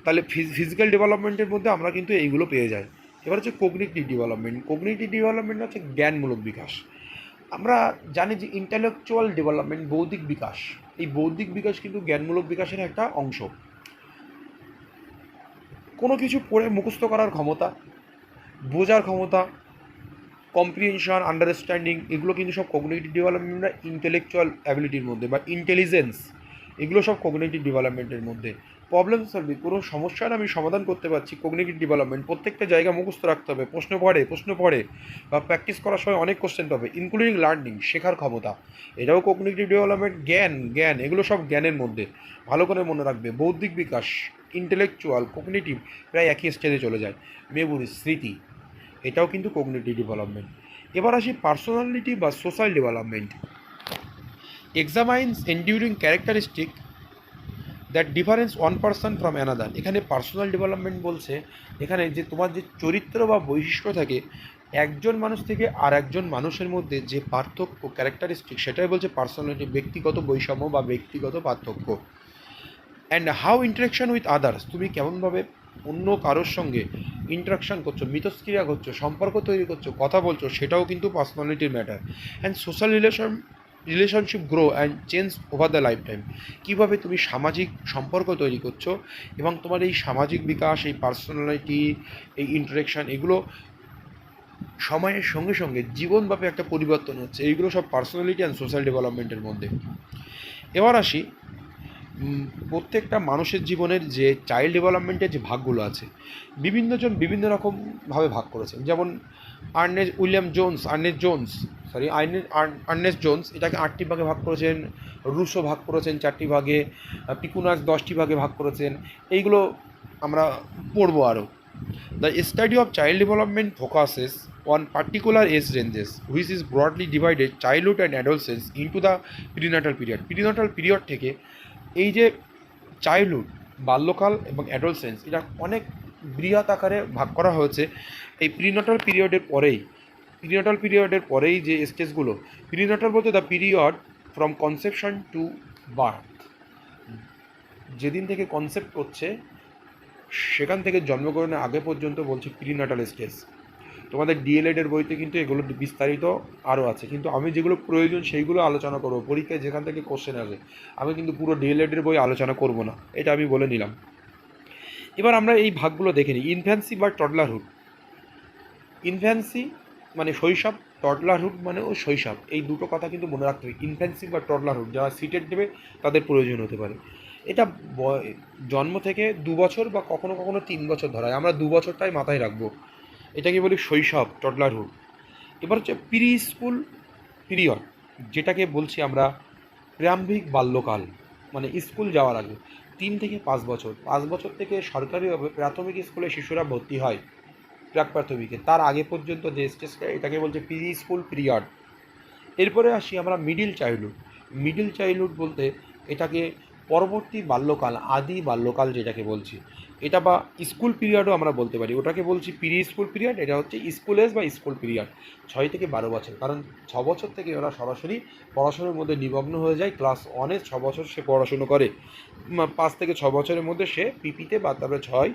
তাহলে ফিজিক্যাল ডেভেলপমেন্টের মধ্যে আমরা কিন্তু এইগুলো পেয়ে যাই। এবার হচ্ছে কগনিটিভ ডেভেলপমেন্ট। কগনিটিভ ডেভেলপমেন্ট হচ্ছে জ্ঞানমূলক বিকাশ। আমরা জানি যে ইন্টেলেকচুয়াল ডেভেলপমেন্ট, বৌদ্ধিক বিকাশ, এই বৌদ্ধিক বিকাশ কিন্তু জ্ঞানমূলক বিকাশের একটা অংশ। কোনো কিছু পড়ে মুখস্থ করার ক্ষমতা, বোঝার ক্ষমতা, কম্প্রিহেনশন, আন্ডারস্ট্যান্ডিং, এগুলো কিন্তু সব কগনিটিভ ডেভেলপমেন্ট, ইন্টেলেকচুয়াল অ্যাবিলিটির মধ্যে, বা ইন্টেলিজেন্স, এগুলো সব কগনিটিভ ডেভেলপমেন্টের মধ্যে। প্রবলেম সলভিং, কোনো সমস্যার আমি সমাধান করতে পারছি, কগনিটিভ ডেভেলপমেন্ট। প্রত্যেকটা জায়গা মুখস্থ রাখতে হবে, প্রশ্ন পড়ে বা প্র্যাকটিস করার সময় অনেক কোশ্চেন পাবে, ইনক্লুডিং লার্নিং, শেখার ক্ষমতা, এটাও কগনিটিভ ডেভেলপমেন্ট। জ্ঞান, এগুলো সব জ্ঞানের মধ্যে, ভালো করে মনে রাখবে। বৌদ্ধিক বিকাশ, ইন্টেলেকচুয়াল, কগনিটিভ প্রায় একই স্টেজে চলে যায়। মেমোরি, স্মৃতি, এটাও কিন্তু কগনিটিভ ডেভেলপমেন্ট। এবার আসি পার্সোনালিটি বা social development. Examines enduring characteristic that difference one person from another. এখানে পার্সোনাল ডেভেলপমেন্ট বলছে এখানে যে তোমার যে চরিত্র বা বৈশিষ্ট্য থাকে একজন মানুষ থেকে আর একজন মানুষের মধ্যে যে পার্থক্য, ক্যারেক্টারিস্টিক, সেটাই বলছে পার্সোনালিটি, ব্যক্তিগত বৈষম্য বা ব্যক্তিগত পার্থক্য। And how interaction with others, তুমি কেমনভাবে অন্য কারোর সঙ্গে ইন্টারাকশান করছো, মিথস্ক্রিয়া করছো, সম্পর্ক তৈরি করছো, কথা বলছো, সেটাও কিন্তু পার্সোনালিটির matter. And social relationship grow and change over the life time. কীভাবে তুমি সামাজিক সম্পর্ক তৈরি করছো এবং তোমার এই সামাজিক বিকাশ, এই পার্সোনালিটি, এই ইন্টারেকশান, এগুলো সময়ের সঙ্গে সঙ্গে জীবনব্যাপী একটা পরিবর্তন হচ্ছে। এইগুলো সব পার্সোনালিটি অ্যান্ড সোশ্যাল ডেভেলপমেন্টের মধ্যে। এবার আসি প্রত্যেকটা মানুষের জীবনের যে চাইল্ড ডেভেলপমেন্টের যে ভাগগুলো আছে, বিভিন্নজন বিভিন্ন রকমভাবে ভাগ করেছেন। যেমন আর্নেস্ট জোন্স এটাকে 8টি ভাগে ভাগ করেছেন, রুশো ভাগ করেছেন 4টি ভাগে, পিকুনাস 10টি ভাগে ভাগ করেছেন। এইগুলো আমরা পড়বো আরও। The study of child development focuses on particular age ranges which is broadly divided childhood and adolescence into the prenatal period. Prenatal period থেকে এই যে চাইল্ডহুড, বাল্যকাল এবং অ্যাডোলসেন্স, এটা অনেক বৃহৎ আকারে ভাগ করা হয়েছে। এই প্রিনাটাল পিরিয়ডের পরেই যে স্টেজগুলো, প্রিনাটাল বলতে the period from conception to birth, যেদিন থেকে কনসেপ্ট করছে সেখান থেকে জন্মগ্রহণের আগে পর্যন্ত বলছে প্রিনাটাল স্টেজ। তোমাদের ডিএলএডের বইতে কিন্তু এগুলো বিস্তারিত আরও আছে, কিন্তু আমি যেগুলো প্রয়োজন সেইগুলো আলোচনা করবো। পরীক্ষায় যেখান থেকে কোশ্চেন আসে আমি কিন্তু পুরো ডিএলএডের বই আলোচনা করব না, এটা আমি বলে নিলাম। এবার আমরা এই ভাগগুলো দেখে নিই। ইনফ্যান্সি বা টডলারহুড। ইনফ্যান্সি মানে শৈশব, টডলারহুড মানে ও শৈশব। এই দুটো কথা কিন্তু মনে রাখতে হবে। ইনফ্যান্সি বা টডলারহুড যারা সিটেট দেবে তাদের প্রয়োজন হতে পারে। এটা জন্ম থেকে 2 বছর বা কখনো কখনো 3 বছর ধরা হয়, আমরা 2 বছরটাই মাথায় রাখবো। এটাকে বলি শৈশব, টডলারহুড। এবার হচ্ছে প্রি স্কুল পিরিয়ড, যেটাকে বলছি আমরা প্রারম্ভিক বাল্যকাল, মানে স্কুল যাওয়ার আগে 3 থেকে 5 বছর। 5 বছর থেকে সরকারিভাবে প্রাথমিক স্কুলে শিশুরা ভর্তি হয়, প্রাক প্রাথমিকে। তার আগে পর্যন্ত যে স্টেজটা, এটাকে বলছে প্রি স্কুল পিরিয়ড। এরপরে আসি আমরা মিডিল চাইল্ডহুড। মিডিল চাইল্ডহুড বলতে এটাকে পরবর্তী বাল্যকাল, আদি বাল্যকাল যেটাকে বলছি, এটা বা স্কুল পিরিয়ডও আমরা বলতে পারি। ওটাকে বলছি প্রি স্কুল পিরিয়ড, এটা হচ্ছে স্কুল এজ বা স্কুল পিরিয়ড। 6 থেকে 12 বছর, কারণ 6 বছর থেকে ওরা সরাসরি পড়াশোনার মধ্যে নিমগ্ন হয়ে যায়। ক্লাস 1-এ 6 বছর সে পড়াশুনো করে, 5 থেকে 6 বছরের মধ্যে সে পিপিতে বা তারপরে 6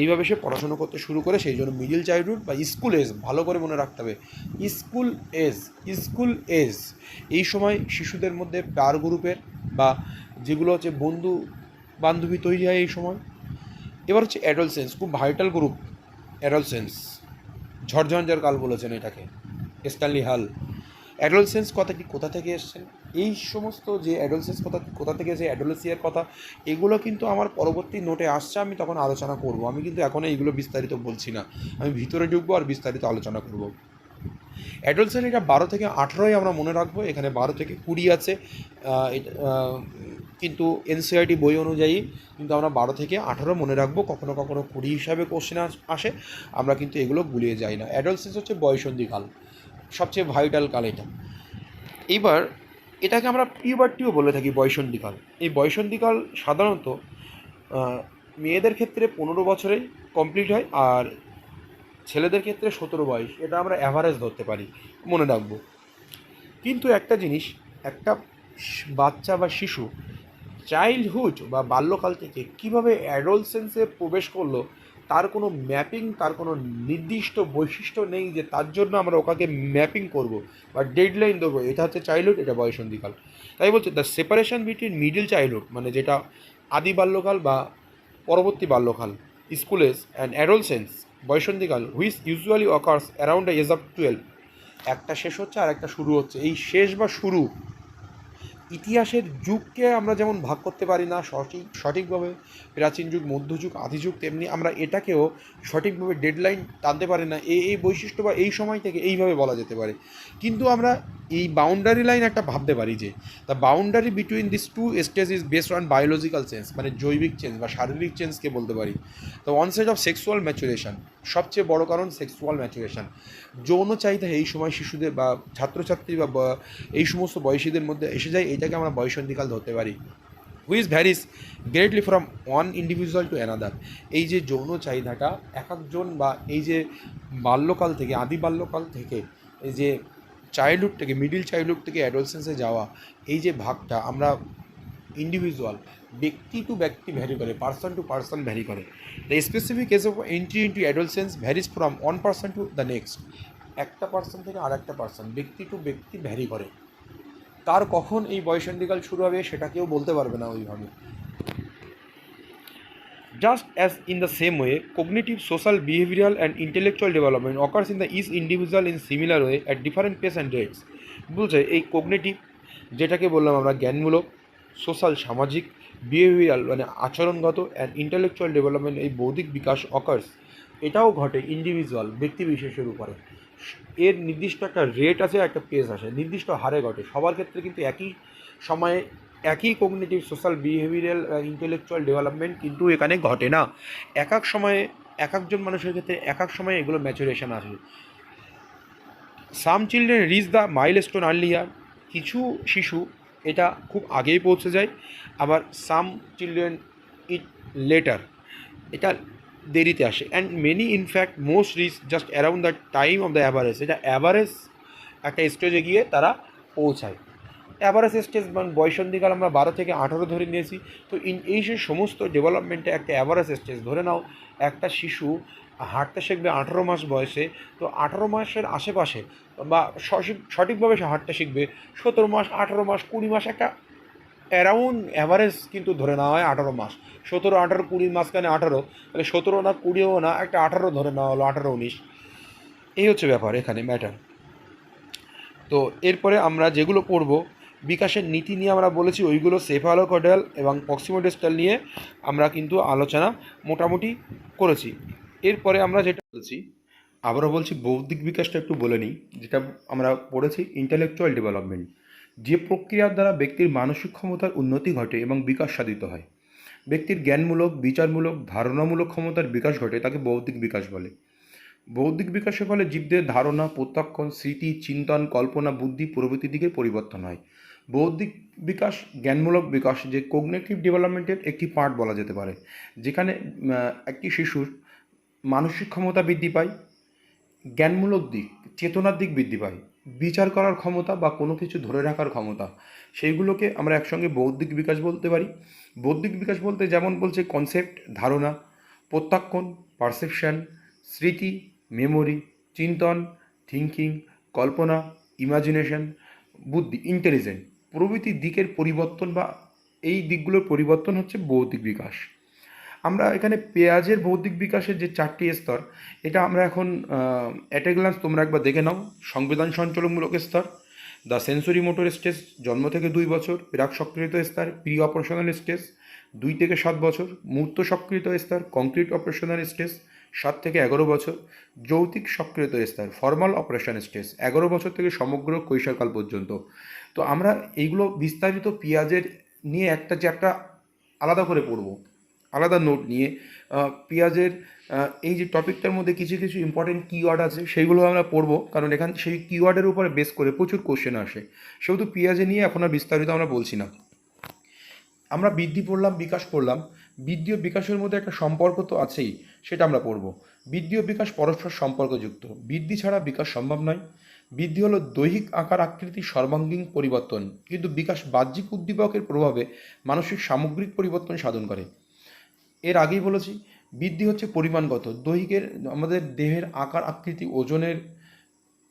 এইভাবে সে পড়াশুনো করতে শুরু করে। সেই জন্য মিডিল চাইল্ডহুড বা স্কুল এজ, ভালো করে মনে রাখতে হবে, স্কুল এজ। স্কুল এজ এই সময় শিশুদের মধ্যে প্যার গ্রুপের বা যেগুলো হচ্ছে বন্ধু বান্ধবী তৈরি হয় এই সময়। এবার হচ্ছে অ্যাডolescence, খুব ভাইটাল গ্রুপ অ্যাডolescence। ঝড়ঝঞ্ঝার কাল বলেছেন এটাকে স্ট্যানলি হাল। অ্যাডolescence কথাটি কোথা থেকে এসছেন, এই সমস্ত যে অ্যাডolescence কথা কোথা থেকে এসে, অ্যাডোলেসিয়ার কথা, এগুলো কিন্তু আমার পরবর্তী নোটে আসছে, আমি তখন আলোচনা করব। আমি কিন্তু এখন এইগুলো বিস্তারিত বলছি না, আমি ভিতরে ঢুকবো আর বিস্তারিত আলোচনা করব। অ্যাডolescence এটা 12 থেকে 18 আমরা মনে রাখবো, এখানে 12 থেকে 20 আছে, কিন্তু এনসিইআরটি বই অনুযায়ী কিন্তু আমরা 12 থেকে 18 মনে রাখবো। কখনো কখনো 20 হিসাবে কোশ্চেন আসে, আমরা কিন্তু এগুলো গুলিয়ে যাই না। অ্যাডolescence হচ্ছে বয়ঃসন্ধিকাল, সবচেয়ে ভাইটাল কাল এটা। এইবার এটাকে আমরা পিউবার্টিও বলে থাকি, বয়ঃসন্ধিকাল। এই বয়ঃসন্ধিকাল সাধারণত মেয়েদের ক্ষেত্রে 15 বছরেই কমপ্লিট হয়, আর ছেলেদের ক্ষেত্রে 17 বয়স, এটা আমরা অ্যাভারেজ ধরতে পারি, মনে রাখবো। কিন্তু একটা জিনিস, একটা বাচ্চা বা শিশু চাইল্ডহুড বা বাল্যকাল থেকে কীভাবে অ্যাডolescence-এ প্রবেশ করলো, তার কোনো ম্যাপিং, তার কোনো নির্দিষ্ট বৈশিষ্ট্য নেই যে তার জন্য আমরা ওকে ম্যাপিং করব বা ডেডলাইন দেবো, এটা হচ্ছে চাইল্ডহুড, এটা বয়ঃসন্ধিকাল। তাই বলছে the separation between middle childhood, মানে যেটা আদি বাল্যকাল বা পরবর্তী বাল্যকাল, স্কুল এজ, অ্যান্ড অ্যাডolescence বয়ঃসন্ধিকাল, which usually occurs around the age of 12। একটা শেষ হচ্ছে আর একটা শুরু হচ্ছে। এই শেষ বা শুরু, ইতিহাসের যুগকে আমরা যেমন ভাগ করতে পারি না সঠিকভাবে প্রাচীন যুগ, মধ্যযুগ, আদিযুগ, তেমনি আমরা এটাকেও সঠিকভাবে ডেডলাইন টানতে পারি না। এই বৈশিষ্ট্য বা এই সময় থেকে এইভাবে বলা যেতে পারে। কিন্তু আমরা এই বাউন্ডারি লাইন একটা ভাবতে পারি যে the boundary between this two stage is based on biological change, মানে জৈবিক চেঞ্জ বা শারীরিক চেঞ্জকে বলতে পারি। The onset of sexual maturation, সবচেয়ে বড় কারণ সেক্সুয়াল ম্যাচুরেশন। যৌন চাহিদা এই সময় শিশুদের বা ছাত্রছাত্রী বা এই সমস্ত বয়সীদের মধ্যে এসে যায়, এটাকে আমরা বয়ঃসন্ধিকাল ধরতে পারি। Which varies greatly from one individual to another. এই যে যৌন চাহিদাটা এক একজন, বা এই যে বাল্যকাল থেকে, আদি বাল্যকাল থেকে এই যে চাইল্ডহুড থেকে, মিডিল চাইল্ডহুড থেকে অ্যাডolescence-এ যাওয়া, এই যে ভাগটা আমরা ইন্ডিভিজুয়াল, ব্যক্তি টু ব্যক্তি ভ্যারি করে, পার্সন টু পার্সন ভ্যারি করে। The specific age of entry into adolescence varies from one person to the next. একটা পার্সন থেকে আর একটা পার্সন, ব্যক্তি টু ব্যক্তি ভ্যারি করে। তার কখন এই বয়ঃসন্ধিকাল শুরু হবে সেটা কেউ বলতে পারবে না ওইভাবে। Just as in the same way, cognitive, social, behavioral, and intellectual development occurs in the each individual in similar way at different pace and rates. বলছে এই কগনিটিভ, যেটাকে বললাম আমরা জ্ঞানমূলক, সোশ্যাল সামাজিক, বিহেভিয়ারাল মানে আচরণগত, অ্যান্ড ইন্টেলেকচুয়াল ডেভেলপমেন্ট এই বৌদ্ধিক বিকাশ অকার্স, এটাও ঘটে ইন্ডিভিজুয়াল ব্যক্তি বিশেষের উপরে। এর নির্দিষ্ট একটা রেট আছে, একটা পেস আছে, নির্দিষ্ট হারে ঘটে। সবার ক্ষেত্রে কিন্তু একই সময়ে একই cognitive, social, behavioural, intellectual development কিন্তু এখানে ঘটে না। এক এক সময়ে এক একজন মানুষের ক্ষেত্রে এক এক সময়ে এগুলো ম্যাচুরেশন আসে। সাম children reach the milestone earlier, কিছু শিশু এটা খুব আগেই পৌঁছে যায়, আবার সাম চিলড্রেন ইট লেটার, এটা দেরিতে আসে। And many in fact most reach just around the time of the average, এটা অ্যাভারেজ একটা স্টেজে গিয়ে তারা পৌঁছায়। অ্যাভারেজ স্টেজ মানে বয়সন্ধিকাল আমরা 12 থেকে 18 ধরে নিয়েছি। তো এই যে সমস্ত ডেভেলপমেন্টে একটা অ্যাভারেজ স্টেজ ধরে নাও, একটা শিশু হাঁটতে শিখবে 18 মাস বয়সে, তো 18 মাসের আশেপাশে বা সঠিকভাবে সে হাঁটতে শিখবে 17 মাস, 18 মাস, 20 মাস, একটা অ্যারাউন্ড অ্যাভারেজ কিন্তু ধরে নেওয়া হয় 18 মাস। 17, 18, 20, মাঝখানে 18, তাহলে 17 না 20ও না, একটা 18 ধরে নেওয়া হলো, 18, 19। এই হচ্ছে ব্যাপার এখানে ম্যাটার। তো এরপরে আমরা যেগুলো পড়ব, বিকাশের নীতি নিয়ে আমরা বলেছি, ওইগুলো সেফালোকডাল এবং প্রক্সিমোডিস্টাল নিয়ে আমরা কিন্তু আলোচনা মোটামুটি করেছি। এরপরে আমরা যেটা বলছি, আবারও বলছি, বৌদ্ধিক বিকাশটা একটু বলে নিই। যেটা আমরা পড়েছি ইন্টেলেকচুয়াল ডেভেলপমেন্ট, যে প্রক্রিয়ার দ্বারা ব্যক্তির মানসিক ক্ষমতার উন্নতি ঘটে এবং বিকাশ সাধিত হয়। ব্যক্তির জ্ঞানমূলক, বিচারমূলক, ধারণামূলক ক্ষমতার বিকাশ ঘটে, তাকে বৌদ্ধিক বিকাশ বলে। বৌদ্ধিক বিকাশের ফলে জীবদের ধারণা, প্রত্যক্ষণ, স্মৃতি, চিন্তন, কল্পনা, বুদ্ধি প্রভৃতির দিকে পরিবর্তন হয়। বৌদ্ধিক বিকাশ জ্ঞানমূলক বিকাশ, যে কোগনিটিভ ডেভেলপমেন্টের একটি পার্ট বলা যেতে পারে, যেখানে একটি শিশুর মানসিক ক্ষমতা বৃদ্ধি পায়, জ্ঞানমূলক দিক, চেতনার দিক বৃদ্ধি পায়, বিচার করার ক্ষমতা বা কোনো কিছু ধরে রাখার ক্ষমতা, সেইগুলোকে আমরা একসঙ্গে বৌদ্ধিক বিকাশ বলতে পারি। বৌদ্ধিক বিকাশ বলতে যেমন বলছে কনসেপ্ট, ধারণা, প্রত্যাখ্যান, পারসেপশন, স্মৃতি, মেমোরি, চিন্তন, থিঙ্কিং, কল্পনা, ইমাজিনেশন, বুদ্ধি, ইন্টেলিজেন্ট প্রভৃতি দিকের পরিবর্তন বা এই দিকগুলোর পরিবর্তন হচ্ছে বৌদ্ধিক বিকাশ। আমরা এখানে পেঁয়াজের বৌদ্ধিক বিকাশের যে 4টি স্তর, এটা আমরা এখন অ্যাট এ গ্লান্স তোমরা একবার দেখে নাও। সংবেদন সঞ্চালনমূলক স্তর, দ্য সেন্সরি মোটর স্টেজ, জন্ম থেকে 2 বছর, প্রাক সক্রিয়ত স্তর, প্রি অপারেশনাল স্টেজ 2 থেকে 7 বছর, মূর্ত সক্রিয়ত স্তর, কংক্রিট অপারেশনাল স্টেজ 7 থেকে 11 বছর, যৌতিক সক্রিয়ত স্তর, ফর্মাল অপারেশন স্টেজ 11 বছর থেকে সমগ্র কৈশোরকাল পর্যন্ত। তো আমরা এইগুলো বিস্তারিত পেঁয়াজের নিয়ে একটা চ্যাপ্টার আলাদা করে পড়বো, আলাদা নোট নিয়ে। পেঁয়াজের এই যে টপিকটার মধ্যে কিছু কিছু ইম্পর্টেন্ট কিওয়ার্ড আছে, সেইগুলো আমরা পড়বো, কারণ এখান সেই কিওয়ার্ডের উপরে বেস করে প্রচুর কোশ্চেন আসে। সেহেতু পেঁয়াজে নিয়ে এখন আর বিস্তারিত আমরা বলছি না। আমরা বৃদ্ধি পড়লাম, বিকাশ পড়লাম। বৃদ্ধি ও বিকাশের মধ্যে একটা সম্পর্ক তো আছেই, সেটা আমরা পড়ব। বৃদ্ধি ও বিকাশ পরস্পর সম্পর্কযুক্ত। বৃদ্ধি ছাড়া বিকাশ সম্ভব নয়। বৃদ্ধি হলো দৈহিক আকার আকৃতির সর্বাঙ্গীন পরিবর্তন, কিন্তু বিকাশ বাহ্যিক উদ্দীপকের প্রভাবে মানসিক সামগ্রিক পরিবর্তন সাধন করে। এর আগেই বলেছি, বৃদ্ধি হচ্ছে পরিমাণগত, দৈহিকের আমাদের দেহের আকার আকৃতি ওজনের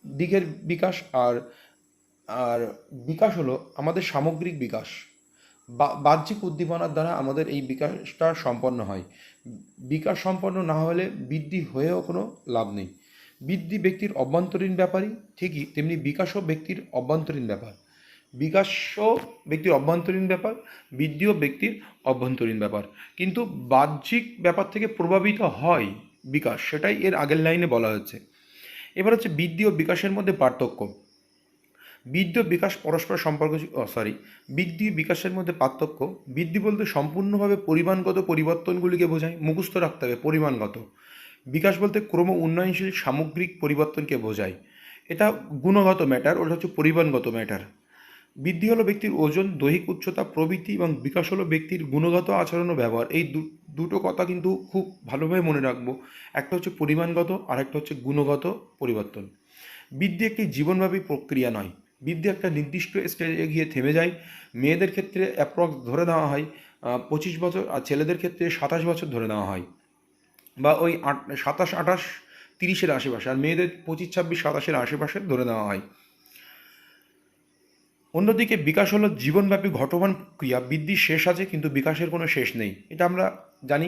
দিকের বিকাশ, আর আর বিকাশ হলো আমাদের সামগ্রিক বিকাশ, বাহ্যিক উদ্দীপনার দ্বারা আমাদের এই বিকাশটা সম্পন্ন হয়। বিকাশ সম্পন্ন না হলে বৃদ্ধি হয়েও কোনো লাভ নেই। বৃদ্ধি ব্যক্তির অভ্যন্তরীণ ব্যাপারই ঠিকই, তেমনি বিকাশও ব্যক্তির অভ্যন্তরীণ ব্যাপার। বিকাশও ব্যক্তির অভ্যন্তরীণ ব্যাপার, বৃদ্ধিও ব্যক্তির অভ্যন্তরীণ ব্যাপার, কিন্তু বাহ্যিক ব্যাপার থেকে প্রভাবিত হয় বিকাশ, সেটাই এর আগের লাইনে বলা হচ্ছে। এবার হচ্ছে বৃদ্ধি ও বিকাশের মধ্যে পার্থক্য। বৃদ্ধি ও বিকাশ পরস্পর সম্পর্ক, বৃদ্ধি বিকাশের মধ্যে পার্থক্য। বৃদ্ধি বলতে সম্পূর্ণভাবে পরিমাণগত পরিবর্তনগুলিকে বোঝায়, মুখস্থ রাখতে হবে পরিমাণগত। বিকাশ বলতে ক্রম উন্নয়নশীল সামগ্রিক পরিবর্তনকে বোঝায়, এটা গুণগত ম্যাটার, ওটা হচ্ছে পরিমাণগত ম্যাটার। বৃদ্ধি হলো ব্যক্তির ওজন, দৈহিক উচ্চতা প্রভৃতি, এবং বিকাশ হলো ব্যক্তির গুণগত আচরণ ও ব্যবহার। এই দুটো কথা কিন্তু খুব ভালোভাবে মনে রাখবো। একটা হচ্ছে পরিমাণগত, আর একটা হচ্ছে গুণগত পরিবর্তন। বৃদ্ধি একটি জীবনব্যাপী প্রক্রিয়া নয়। বৃদ্ধি একটা নির্দিষ্ট স্টেজে গিয়ে থেমে যায়। মেয়েদের ক্ষেত্রে অ্যাপ্রক্স ধরে নেওয়া হয় 25 বছর, আর ছেলেদের ক্ষেত্রে 27 বছর ধরে নেওয়া হয়, বা ওই 27, 28, 30-এর আশেপাশে, আর মেয়েদের 25, 26, 27-এর আশেপাশে ধরে নেওয়া হয়। অন্যদিকে বিকাশ হলো জীবনব্যাপী ঘটমান ক্রিয়া। বৃদ্ধির শেষ আছে কিন্তু বিকাশের কোনো শেষ নেই, এটা আমরা জানি।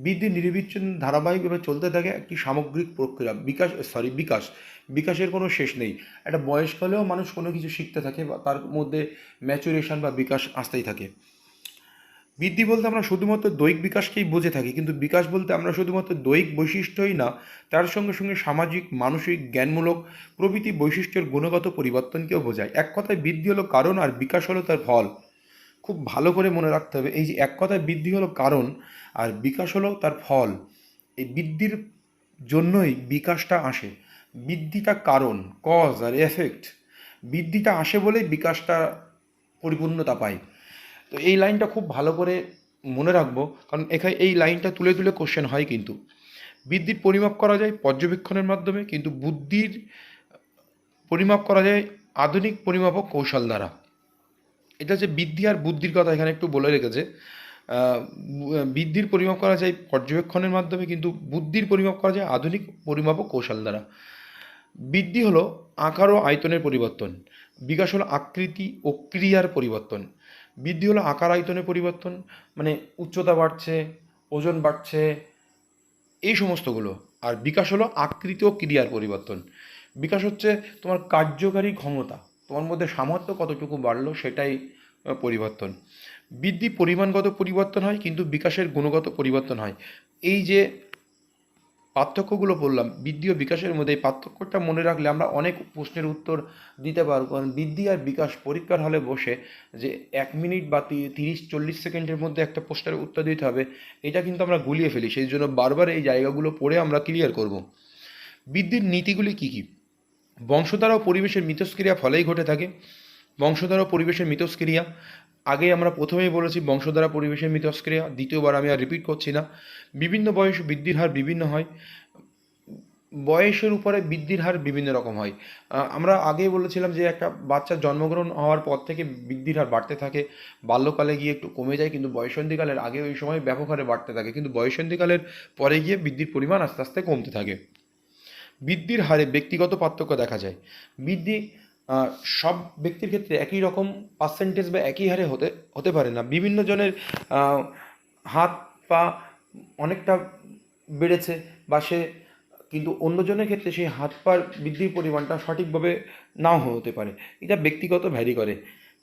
বৃদ্ধি নিরবিচ্ছিন্ন ধারাবাহিকভাবে চলতে থাকে, একটি সামগ্রিক প্রক্রিয়া। বিকাশের কোনো শেষ নেই। একটা বয়সকালেও মানুষ কোনো কিছু শিখতে থাকে, বা তার মধ্যে ম্যাচুরেশন বা বিকাশ আসতেই থাকে। বৃদ্ধি বলতে আমরা শুধুমাত্র দৈহিক বিকাশকেই বুঝে থাকি, কিন্তু বিকাশ বলতে আমরা শুধুমাত্র দৈহিক বৈশিষ্ট্যই না, তার সঙ্গে সঙ্গে সামাজিক, মানসিক, জ্ঞানমূলক প্রভৃতি বৈশিষ্ট্যের গুণগত পরিবর্তনকেও বোঝায়। এক কথায় বৃদ্ধি হলো কারণ, আর বিকাশ হলো তার ফল। খুব ভালো করে মনে রাখতে হবে, এই যে এক কথায় বৃদ্ধি হলো কারণ আর বিকাশ হলো তার ফল। এই বৃদ্ধির জন্যই বিকাশটা আসে। বৃদ্ধিটা কারণ, কজ আর এফেক্ট। বৃদ্ধিটা আসে বলেই বিকাশটা পরিপূর্ণতা পায়। তো এই লাইনটা খুব ভালো করে মনে রাখবো, কারণ এখানে এই লাইনটা তুলে তুলে কোশ্চেন হয়। কিন্তু বৃদ্ধির পরিমাপ করা যায় পর্যবেক্ষণের মাধ্যমে, কিন্তু বুদ্ধির পরিমাপ করা যায় আধুনিক পরিমাপক কৌশল দ্বারা। এটা যে বৃদ্ধি আর বুদ্ধির কথা এখানে একটু বলে রেখেছে। বৃদ্ধির পরিমাপ করা যায় পর্যবেক্ষণের মাধ্যমে, কিন্তু বুদ্ধির পরিমাপ করা যায় আধুনিক পরিমাপক কৌশল দ্বারা। বৃদ্ধি হলো আকার ও আয়তনের পরিবর্তন, বিকাশ হলো আকৃতি ও ক্রিয়ার পরিবর্তন। বৃদ্ধি হলো আকার আয়তনের পরিবর্তন, মানে উচ্চতা বাড়ছে, ওজন বাড়ছে, এই সমস্তগুলো। আর বিকাশ হলো আকৃতি ও ক্রিয়ার পরিবর্তন। বিকাশ হচ্ছে তোমার কার্যকারী ক্ষমতা, তোমার মধ্যে সামর্থ্য কতটুকু বাড়লো সেটাই পরিবর্তন। বৃদ্ধি পরিমাণগত পরিবর্তন হয়, কিন্তু বিকাশের গুণগত পরিবর্তন হয়। এই যে পার্থক্যগুলো বললাম বৃদ্ধি ও বিকাশের মধ্যে, এই পার্থক্যটা মনে রাখলে আমরা অনেক প্রশ্নের উত্তর দিতে পারবো। কারণ বৃদ্ধি আর বিকাশ পরীক্ষার হলে বসে যে 1 মিনিট বা 30-40 সেকেন্ডের মধ্যে একটা প্রশ্নের উত্তর দিতে হবে, এটা কিন্তু আমরা গুলিয়ে ফেলি। সেই জন্য বারবার এই জায়গাগুলো পড়ে আমরা ক্লিয়ার করব। বৃদ্ধির নীতিগুলি কী কী? বংশধারা ও পরিবেশের মিথস্ক্রিয়া ফলেই ঘটে থাকে। বংশধারা ও পরিবেশের মিথস্ক্রিয়া, আগে আমরা প্রথমেই বলেছি বংশধারা পরিবেশের মিথস্ক্রিয়া, দ্বিতীয়বার আমি আর রিপিট করছি না। বিভিন্ন বয়সে বৃদ্ধির হার বিভিন্ন হয়, বয়সের উপরে বৃদ্ধির হার বিভিন্ন রকম হয়। আমরা আগেই বলেছিলাম যে একটা বাচ্চার জন্মগ্রহণ হওয়ার পর থেকে বৃদ্ধির হার বাড়তে থাকে, বাল্যকালে গিয়ে একটু কমে যায়, কিন্তু বয়ঃসন্ধিকালের আগে ওই সময় ব্যাপক হারে বাড়তে থাকে, কিন্তু বয়ঃসন্ধিকালের পরে গিয়ে বৃদ্ধির পরিমাণ আস্তে আস্তে কমতে থাকে। বৃদ্ধির হারে ব্যক্তিগত পার্থক্য দেখা যায়। বৃদ্ধি সব ব্যক্তির ক্ষেত্রে একই রকম পার্সেন্টেজ বা একই হারে হতে হতে পারে না। বিভিন্ন জনের হাত পা অনেকটা বেড়েছে, বা সে কিন্তু অন্যজনের ক্ষেত্রে সেই হাত পার বৃদ্ধির পরিমাণটা সঠিকভাবে নাও হতে পারে। এটা ব্যক্তিগত ভ্যারি করে।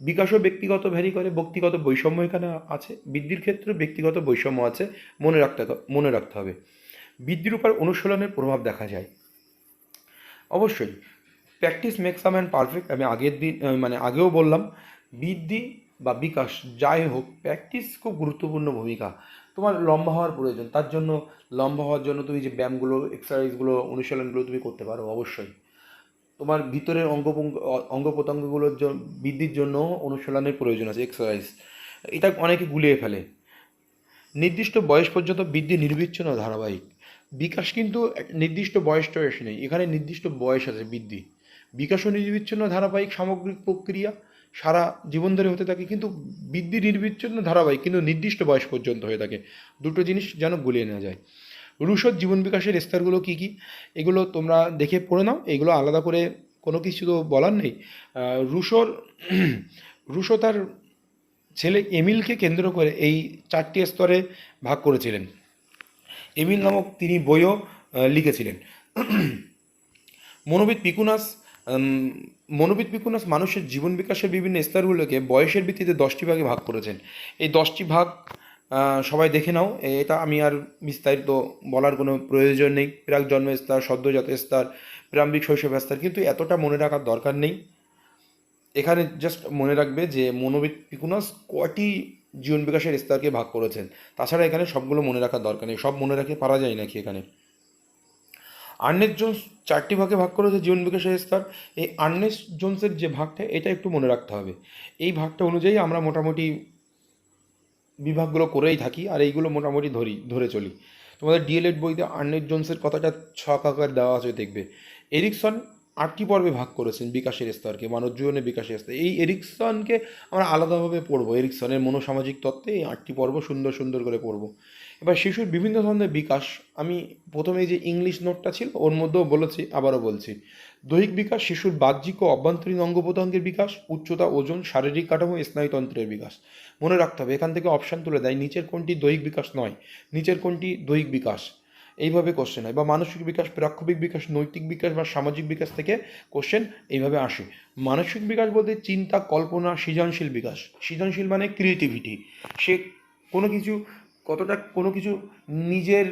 বিকাশও ব্যক্তিগত ভ্যারি করে, ব্যক্তিগত বৈষম্য এখানে আছে। বৃদ্ধির ক্ষেত্রে ব্যক্তিগত বৈষম্য আছে, মনে রাখতে হবে। বৃদ্ধির উপর অনুশীলনের প্রভাব দেখা যায়। অবশ্যই practice makes a man perfect, আমি আগেও বললাম। বৃদ্ধি বা বিকাশ যাই হোক, প্র্যাকটিস খুব গুরুত্বপূর্ণ ভূমিকা। তোমার লম্বা হওয়ার প্রয়োজন, তার জন্য লম্বা হওয়ার জন্য তুমি যে ব্যায়ামগুলো, এক্সারসাইজগুলো, অনুশীলনগুলো তুমি করতে পারো অবশ্যই। তোমার ভিতরের অঙ্গ প্রত্যঙ্গগুলোর বৃদ্ধির জন্য অনুশীলনের প্রয়োজন আছে, এক্সারসাইজ। এটা অনেকে গুলিয়ে ফেলে। নির্দিষ্ট বয়স পর্যন্ত বৃদ্ধি নির্বিচ্ছিন্ন ধারাবাহিক। বিকাশ কিন্তু নির্দিষ্ট বয়স টয়স নেই, এখানে নির্দিষ্ট বয়স আছে বৃদ্ধি। বিকাশও নির্বিচ্ছিন্ন ধারাবাহিক সামগ্রিক প্রক্রিয়া, সারা জীবন ধরে হতে থাকে, কিন্তু বৃদ্ধি নির্বিচ্ছিন্ন ধারাবাহিক, কিন্তু নির্দিষ্ট বয়স পর্যন্ত হয়ে থাকে। দুটো জিনিস যেন গুলিয়ে নেওয়া যায়। রুশোর জীবন বিকাশের স্তরগুলো কী কী, এগুলো তোমরা দেখে পড়ে নাও, এগুলো আলাদা করে কোনো কিছু তো বলার নেই। রুশো তার ছেলে এমিলকে কেন্দ্র করে এই 4টি স্তরে ভাগ করেছিলেন। এমিল নামক তিনি বইও লিখেছিলেন। মনোবিদ পিকুনাস মানুষের জীবন বিকাশের বিভিন্ন স্তরগুলোকে বয়সের ভিত্তিতে 10টি ভাগে ভাগ করেছেন। এই 10টি ভাগ সবাই দেখে নাও, এটা আমি আর বিস্তারিত বলার কোনো প্রয়োজন নেই। প্রাক জন্ম স্তর, সদ্যজাত স্তর, প্রারম্ভিক শৈশব স্তর, কিন্তু এতটা মনে রাখার দরকার নেই। এখানে জাস্ট মনে রাখবে যে মনোবিদ পিকুনাস কটি জীবন বিকাশের স্তরকে ভাগ করেছেন। তাছাড়া এখানে সবগুলো মনে রাখার দরকার নেই, সব মনে রাখতে পারা যায় নাকি এখানে। আর্নেস্ট জোন্স 4টি ভাগে ভাগ করেছে জীবন বিকাশের স্তর। এই আর্নেস্ট জোন্সের যে ভাগটা, এটা একটু মনে রাখতে হবে। এই ভাগটা অনুযায়ী আমরা মোটামুটি বিভাগগুলো করেই থাকি, আর এইগুলো মোটামুটি ধরে চলি। তোমাদের ডিএলএড বইতে আর্নেস্ট জোন্সের কথাটা ছক আকার দেওয়া আছে, দেখবে। এরিকসন 8টি পর্বে ভাগ করেছেন বিকাশের স্তরকে, মানব জীবনের বিকাশের স্তর। এই এরিকসনকে আমরা আলাদাভাবে পড়বো, এরিকসনের মনোসামাজিক তত্ত্বে এই 8টি পর্ব সুন্দর সুন্দর করে পড়বো। এবার শিশুর বিভিন্ন ধরনের বিকাশ, আমি প্রথমে যে ইংলিশ নোটটা ছিল ওর মধ্যেও বলেছি, আবারও বলছি। দৈহিক বিকাশ, শিশুর বাহ্যিক ও অভ্যন্তরীণ অঙ্গ প্রত্যঙ্গের বিকাশ, উচ্চতা, ওজন, শারীরিক কাঠামো, স্নায়ুতন্ত্রের বিকাশ। মনে রাখতে হবে, এখান থেকে অপশান তুলে দেয়, নিচের কোনটি দৈহিক বিকাশ নয়, নিচের কোনটি দৈহিক বিকাশ, এইভাবে কোশ্চেন হয়। বা মানসিক বিকাশ, প্রাক্ষবিক বিকাশ, নৈতিক বিকাশ বা সামাজিক বিকাশ থেকে কোশ্চেন এইভাবে আসে। মানসিক বিকাশ বলতে চিন্তা, কল্পনা, সৃজনশীল বিকাশ। সৃজনশীল মানে ক্রিয়েটিভিটি, সে কোনো কিছু নিজের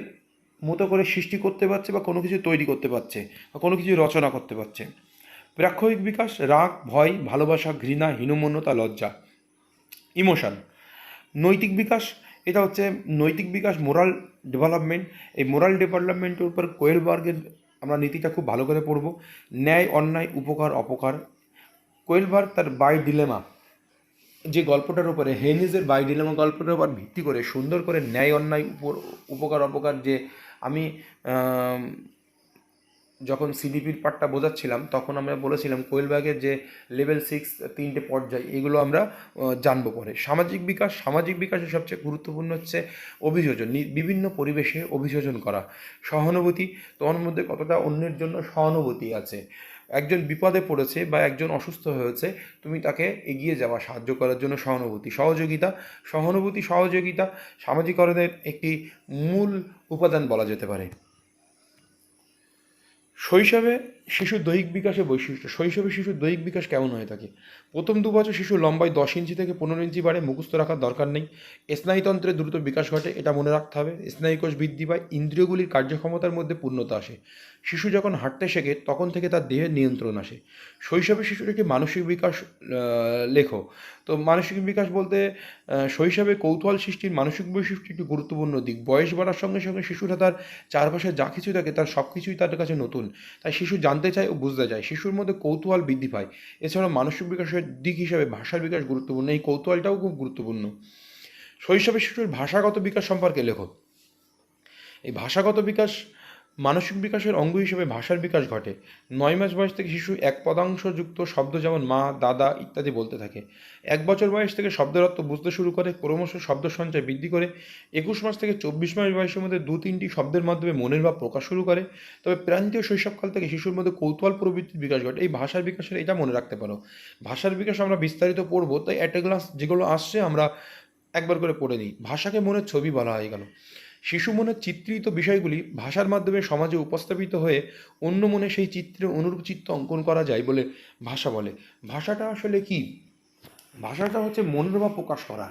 মতো করে সৃষ্টি করতে পারছে, বা কোনো কিছু তৈরি করতে পারছে, বা কোনো কিছু রচনা করতে পারছে। প্রাক্ষবিক বিকাশ, রাগ, ভয়, ভালোবাসা, ঘৃণা, হীনমন্যতা, লজ্জা, ইমোশন। নৈতিক বিকাশ, এটা হচ্ছে নৈতিক বিকাশ, মোরাল ডেভেলপমেন্ট। এই মোরাল ডেভেলপমেন্টের উপর কোয়েলবার্গের আমরা নীতিটা খুব ভালো করে পড়ব। ন্যায়, অন্যায়, উপকার, অপকার। কোয়েলবার্গ তার বাই ডিলেমা যে গল্পটার উপরে, হেনিজের বাই ডিলেমা গল্পটার উপর ভিত্তি করে সুন্দর করে ন্যায়, অন্যায়, উপকার, অপকার, যে আমি যখন সিডিপির পার্টটা বোঝাচ্ছিলাম তখন আমরা বলেছিলাম কোয়েলবাগের যে লেভেল 6 3টে পর্যায় এগুলো আমরা জানবো পরে। সামাজিক বিকাশের সবচেয়ে গুরুত্বপূর্ণ হচ্ছে অভিযোজন, বিভিন্ন পরিবেশে অভিযোজন করা। সহানুভূতি, তোমার মধ্যে কতটা অন্যের জন্য সহানুভূতি আছে। একজন বিপদে পড়েছে বা একজন অসুস্থ হয়েছে, তুমি তাকে এগিয়ে যাওয়া, সাহায্য করার জন্য সহানুভূতি। সহযোগিতা সামাজিকরণের একটি মূল উপাদান বলা যেতে পারে। শৈশবে শিশুর দৈহিক বিকাশের বৈশিষ্ট্য। শৈশবে শিশুর দৈহিক বিকাশ কেমন হয়ে থাকে? প্রথম 2 বছর শিশু লম্বায় 10 ইঞ্চি থেকে 15 ইঞ্চি বাড়ে, মুখস্থ রাখার দরকার নেই। স্নায়ুতন্ত্রের দ্রুত বিকাশ ঘটে, এটা মনে রাখতে হবে। স্নায়ুকোষ বৃদ্ধি পায়, ইন্দ্রিয়গুলির কার্যক্ষমতার মধ্যে পূর্ণতা আসে। শিশু যখন হাঁটতে শেখে তখন থেকে তার দেহের নিয়ন্ত্রণ আসে। শৈশবে শিশুর একটি মানসিক বিকাশ লেখো। তো মানসিক বিকাশ বলতে শৈশবে কৌতূহল সৃষ্টির মানসিক বৈশিষ্ট্য একটি গুরুত্বপূর্ণ দিক। বয়স বাড়ার সঙ্গে সঙ্গে শিশুরা তার চারপাশে যা কিছু থাকে তার সব কিছুই তাদের কাছে নতুন, তাই শিশু জানতে চায় ও বুঝতে চায়। শিশুর মধ্যে কৌতূহল বৃদ্ধি পায়। এছাড়াও মানসিক বিকাশের দিক হিসাবে ভাষার বিকাশ গুরুত্বপূর্ণ, এই কৌতূহলটাও খুব গুরুত্বপূর্ণ। শৈশবে শিশুর ভাষাগত বিকাশ সম্পর্কে লেখো। এই ভাষাগত বিকাশ মানসিক বিকাশের অঙ্গ হিসেবে ভাষার বিকাশ ঘটে। 9 মাস বয়স থেকে শিশু এক পদাংশযুক্ত শব্দ যেমন মা, দাদা ইত্যাদি বলতে থাকে। 1 বছর বয়স থেকে শব্দের অর্থ বুঝতে শুরু করে, ক্রমশ শব্দ সঞ্চয় বৃদ্ধি করে। 21 মাস থেকে 24 মাস বয়সের মধ্যে 2-3টি শব্দের মাধ্যমে মনের ভাব প্রকাশ শুরু করে। তবে প্রান্তীয় শৈশবকাল থেকে শিশুর মধ্যে কৌতূহল প্রবৃত্তির বিকাশ ঘটে। এই ভাষার বিকাশের এটা মনে রাখতে পারো। ভাষার বিকাশ আমরা বিস্তারিত পড়বো, তাই অ্যাট এ গ্লান্স যেগুলো আসছে আমরা একবার করে পড়ে নিই। ভাষাকে মনের ছবি বলা হয়ে গেল। শিশু মনের চিত্রিত বিষয়গুলি ভাষার মাধ্যমে সমাজে উপস্থাপিত হয়ে অন্য মনে সেই চিত্রের অনুরূপ চিত্র অঙ্কন করা যায় বলে ভাষা বলে। ভাষাটা আসলে কি? ভাষাটা হচ্ছে মনের ভাব প্রকাশ করা।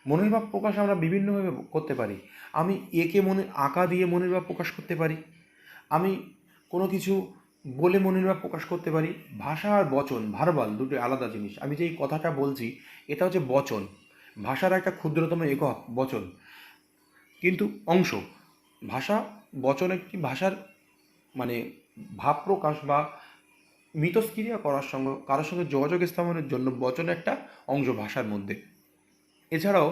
মনের ভাব প্রকাশ আমরা বিভিন্নভাবে করতে পারি। আমি একে মনে আঁকা দিয়ে মনের ভাব প্রকাশ করতে পারি। আমি কোনো কিছু বলে মনের ভাব প্রকাশ করতে পারি। ভাষা আর বচন, ভার্বাল, দুটো আলাদা জিনিস। আমি যে এই কথাটা বলছি এটা হচ্ছে বচন। ভাষার একটা ক্ষুদ্রতম একক বচন, কিন্তু অংশ। ভাষা বচন একটি ভাষার মানে ভাব প্রকাশ বা মিথস্ক্রিয়া করার সঙ্গে কারোর সঙ্গে যোগাযোগ স্থাপনের জন্য বচন একটা অংশ ভাষার মধ্যে। এছাড়াও